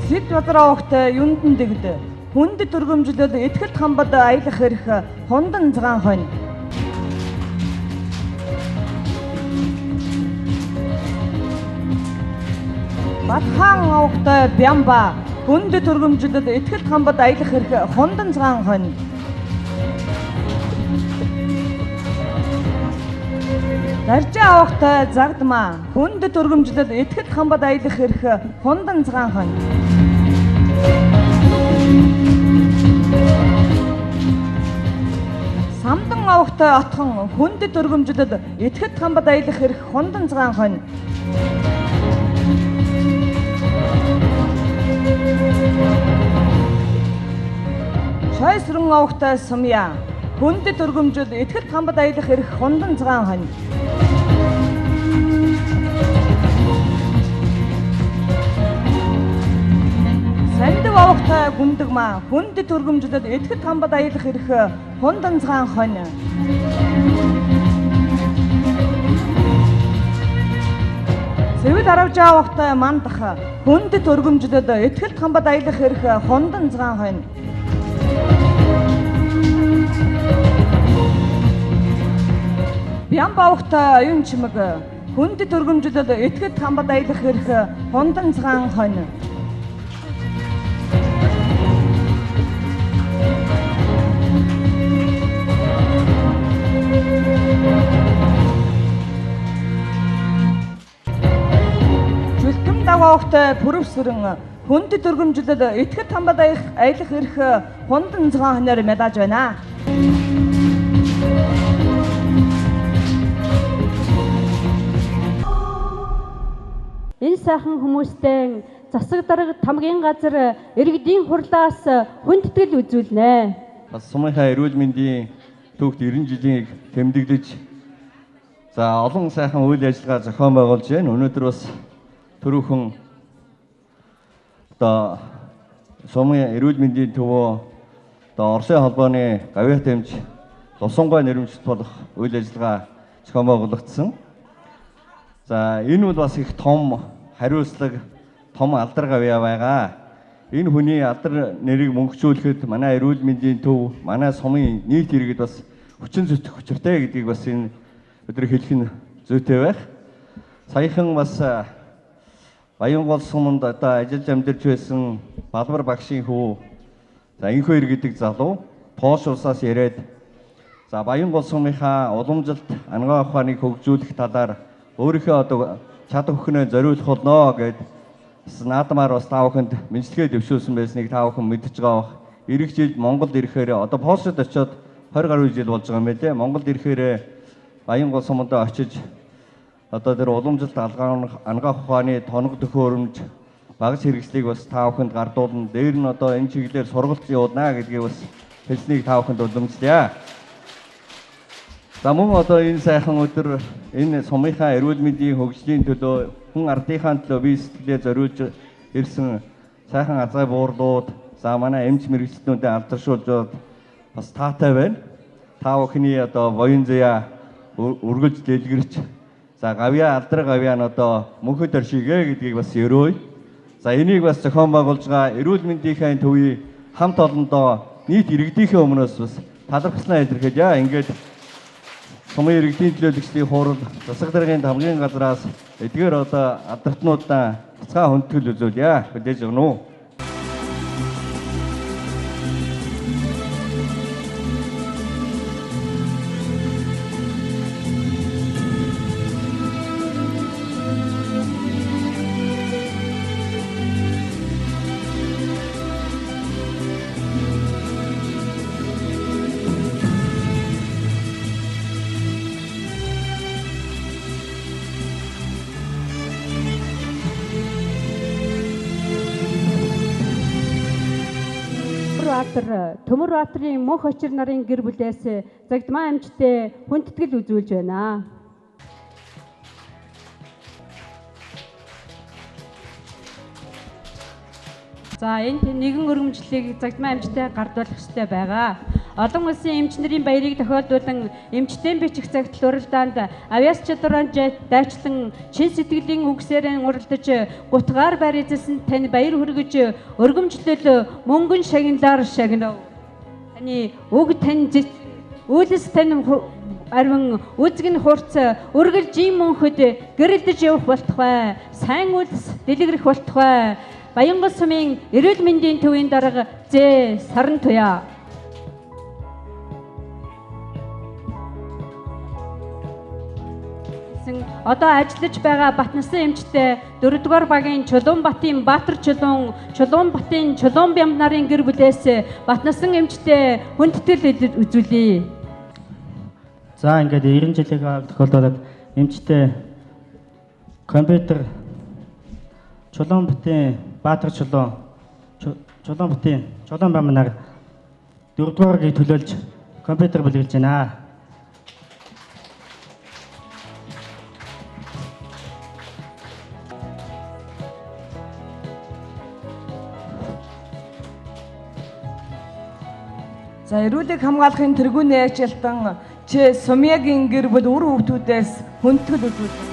Сэд базараагтай юндан дэгд. Хүндэт өргөмжлөлд этгэлт хамбад аялах эрх хундан цагаан хонь. Батхан авахтай Бямба хүндэт өргөмжлөлд этгэлт хамбад аялах эрх хундан цагаан хонь. Даржаа авахтай Загдмаа хүндэт өргөмжлөлд этгэлт хамбад аялах эрх хундан цагаан хонь. Самдан авахтай Отхон хүндэт өргөмжлөлд этгэлт хамбад аялах эрх хундан цагаан хонь. Шойсрон авахтай Сумья хүндэт өргөмжлөлд этгэлт хамбад аялах эрх хундан цагаан хонь. Сандав авахтай Гүндэгмаа хүндэт өргөмжлөлд этгэлт хамбад аялах эрх хундан цагаан хонь. Сэвэд аравжаа авахтай Мандах хүндэт өргөмжлөлд этгэлт хамбад аялах эрх хундан цагаан хонь. Бямба авахтай Оюун чимэг хүндэт өргөмжлөлд этгэлт хамбад аялах эрх хундан цагаан хонь. Авахтай Пүрвсгэрэн хүндэт өргөмжлөлд этгэлт хамбад аялах эрх хундан цагаан хоньор медааж байна. Энэ сайхан хүмүүстэй засаг дарга тамгийн газар иргэдийн хурлаас хүндэтгэл үзүүлнэ. Бас сумынхаа эрүүл мэндийн түүхт 90 жилийн тэмдэглэж за олон сайхан үйл ажиллагаа зохион байгуулж байна. Өнөөдөр бас түрүүхэн одоо сумын эрүүл мэндийн төвөө одоо Оросын холбооны гавьяа тэмч Лувсангой нэрмжлэлт болох үйл ажиллагаа зохион байгуулагдсан. За энэ бол бас их том хариуцлага, том алдар гавьяа байгаа. Энэ хүний алдар нэрийг мөнгөчүүлэхэд манай эрүүл мэндийн төв, манай сумын нийт иргэд бас хүчин зүтгэх учиртай гэдгийг бас энэ өдөр хэлэх нь зүйтэй байх. Саяхан бас Баянгол суманд одоо ажиллаж амьдарч байсан Балбар багшийн хүү за энхөр гэдэг залуу Польш улсаас ирээд за Баянгол сумынхаа уламжилт ангаа ухааныг хөгжүүлэх талаар өөрийнхөө одоо чадах өхнөө зориулах болно гэд наадмаар бас та бүхэнд мэдлэгээ дэвшүүлсэн байсныг та бүхэн мэдж байгаа бах. Ирэх жилд Монголд ирэхээр одоо Польшид очиод 20 гаруй жил болж байгаа юм байлээ. Монголд ирэхээр Баянгол суманд очиж одоо тэр уламжилт ангаах ухааны тоног төхөөрөмж багц хэрэгслийг бас та бүхэнд гардуулна. Дээр нь одоо энэ чиглэлээр сургалт явуулна гэдгийг бас хэлснийг та бүхэнд уламжлая. За мөн одоо энэ сайхан өдөр энэ сумынхаа эрүүл мэндийн хөгжлийн төлөө хүн ардынхаа төлөө бие сэтгэлээ зориулж ирсэн сайхан азгай буурлууд за манай эмч мэрэгчлэнүүдэд алдаршуулж бас таатай байна. Та бүхний одоо воин заяа үргэлж дэлгэрч за гавья алдар гавья нь одоо мөнхөд оршигээ гэдгийг бас өрөөе. За энийг бас зохион байгуулж байгаа эрүүл мэндийнхээ төвийн хамт олондоо нийт иргэдийнхээ өмнөөс бас талархснаа илэрхийлье. Ингээд сумын иргэдийн төлөөлөгчдийн хурал засаг даргын хамгийн газраас эдгээр одоо алдартнуудаа цацгаа хүндэтгэл үзүүлье. Хүлээж өгнө үү? Төмөр Баатарын мөнх очир нарын гэр бүлээс Загдмаа эмчтэй хүндэтгэл үзүүлж байна. За энд нэгэн өргөмжлөлийг Загдмаа эмчтэй гардуулах ёстой байгаа. Олон улсын эмч нарын баярыг тохиолдуулан эмчтэн бичих цагтл уралдаанд авиас чадвараар дайчлан чин сэтгэлийн үгсээр уралдаж гутгаар байр эзэлсэн тань баяр хүргэж өргөмжлөл мөнгөн шагналаар шагнав. Таны үг тань үйлс тань арвин үзэг нь хурц үргэлж ийм мөнхөд гэрэлдэж явах болтугай. Сайн үйлс дэлгэрэх болтугай. Баянгол сумын эрүүл мэндийн төвийн дарга Зэ Саран туяа. Одоо ажиллаж байгаа Батнасан эмчтэй 4-р багийн Чулуунбатын Баатар Чулуунбатын Чулуун бям нарын гэр бүлээс Батнасан эмчтэй хүндэтгэл үзүүлье. За ингээд 90 жилийн тохиолдолд эмчтэй компьютер Чулуунбатын Баатар Чулуунбатын Чулуун бям нар 4-р төлөөлж компьютер бүлэглэж байна. За эрүүлэг хамгаалахын тэргүүний ажилтан Ч Сумьягийн гэр бүл үр хүүхдүүдээс хүндэтгэл үзүүлдэг.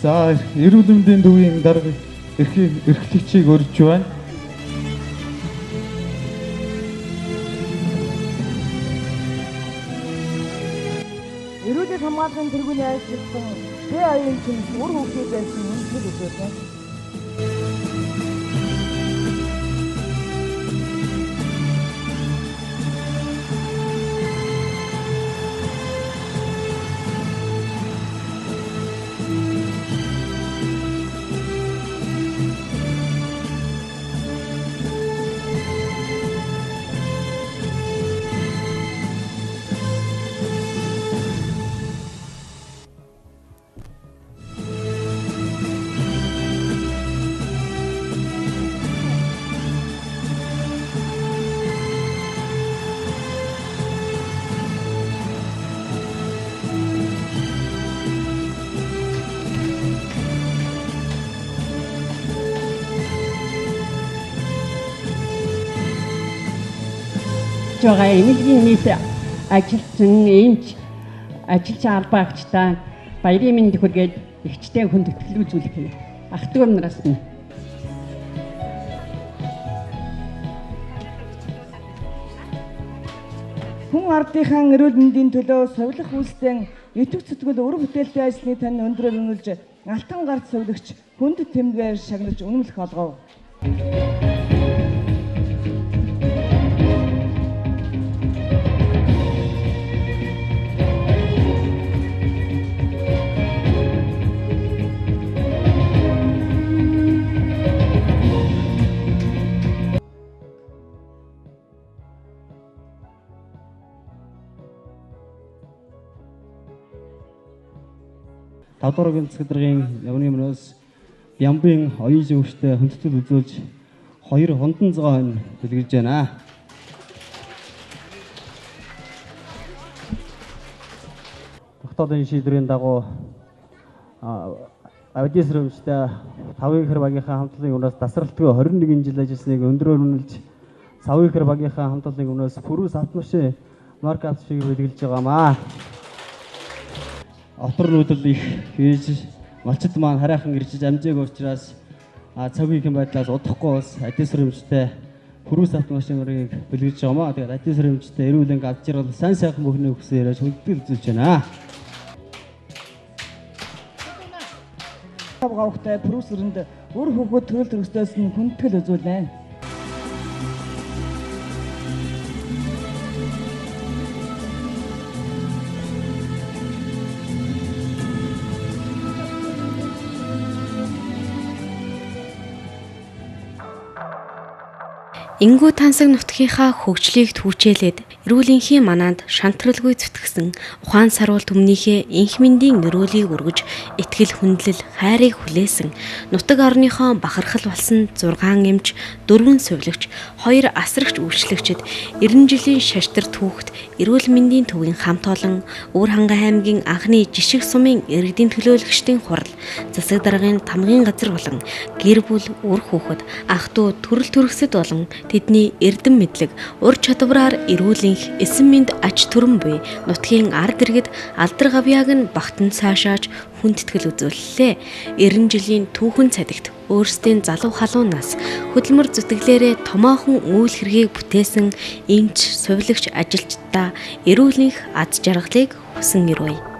За эрүүл мэндийн төвийн дарга эрхлэгчийг өргөж байна. Эрүүлэг хамгаалахын тэргүүний ажилтан ТА-ийн үр хүүхдүүдээс хүндэтгэл үзүүлдэг. байгаа эмнэлгийн нийт ажилтсан эмч ажилч албаагчдаа баярын мэнд хүргээд ихчтэй хүндэтгэл үзүүлэх ах トゥ нараас нь хүн ардынхаа эрүүл мэндийн төлөө сувлах үйлстэй итгэх зүтгэл өр бүтээлтэй ажлын тань өндрөөр үнэлж алтан гарт сувлагч хүнд тэмдгээр шагнаж үнэмлэх олгов. Тавдуурын цэцэдрийн явны өмнөөс Бямбын оюун зөвштэй хүндэтгэл үзүүлж 2 хундан зоон бэлгэж байна. Тогтоолын шийдвэрийн дагуу аудиторчтой 5 ихэр багийнхаа хамтлагийн өмнөөс тасралтгүй 21 жил ажилласныг өндрөөр үнэлж 5 ихэр багийнхаа хамтлагийн өмнөөс пүрүүс автомашин маркап шиг бэлгэлж байгаамаа. Отор нүүдэл их хийж малчид маань хараахан иржиж амжааг учраас цагийн байдлаас удахгүй бас аудиторчтой пүрүүс автомашиныг бэлгэлж байгаамаа. Тэгээд аудиторчтой эрүүлэн авч ирэл сайн сайхан бүхний хүсээр хүндэтгэл үзүүлж байна. Гавхтай пүрүүсэрэнд үр хөвгөд төрөл төрөстөөс нь хүндэтгэл үзүүлнэ. Ингүү тансаг нутгийнхаа хөгжлийг түүчээлээд эрүүлэнхийн манаанд шантралгүй зүтгэсэн ухаан саруул түмнийхээ инх мэндийн нөрөөлийг өргөж итгэл хүндлэл хайрыг хүлээсэн нутаг орныхоо бахархал болсон 6 эмч 4 сувлагч 2 асрагч үйлчлэгчид 90 жилийн шаштар түүхт эрүүл мэндийн төвийн хамт олон Өвөр хангай аймгийн анхны жишг сумын иргэдийн төлөөлөгчдийн хурал засаг даргын тамгын газар болон гэр бүл үр хүүхэд ах トゥ төрөл төрөсөд болон тэдний эрдэм мэдлэг ур чадвараар эрүүлэнх эсэм мэнд ач түрэн буй нутгийн ард иргэд алдар гавьяаг нь багтан цаашааж хүндэтгэл үзүүллээ. 90 жилийн түүхэн цадигт өөрсдийн залуу халуунаас хөдөлмөр зүтгэлээрээ томоохон үйл хэргийг бүтээсэн эмч, сувлагч ажилчдаа эрүүлэнх аз жаргалыг хүсэн ирвэ.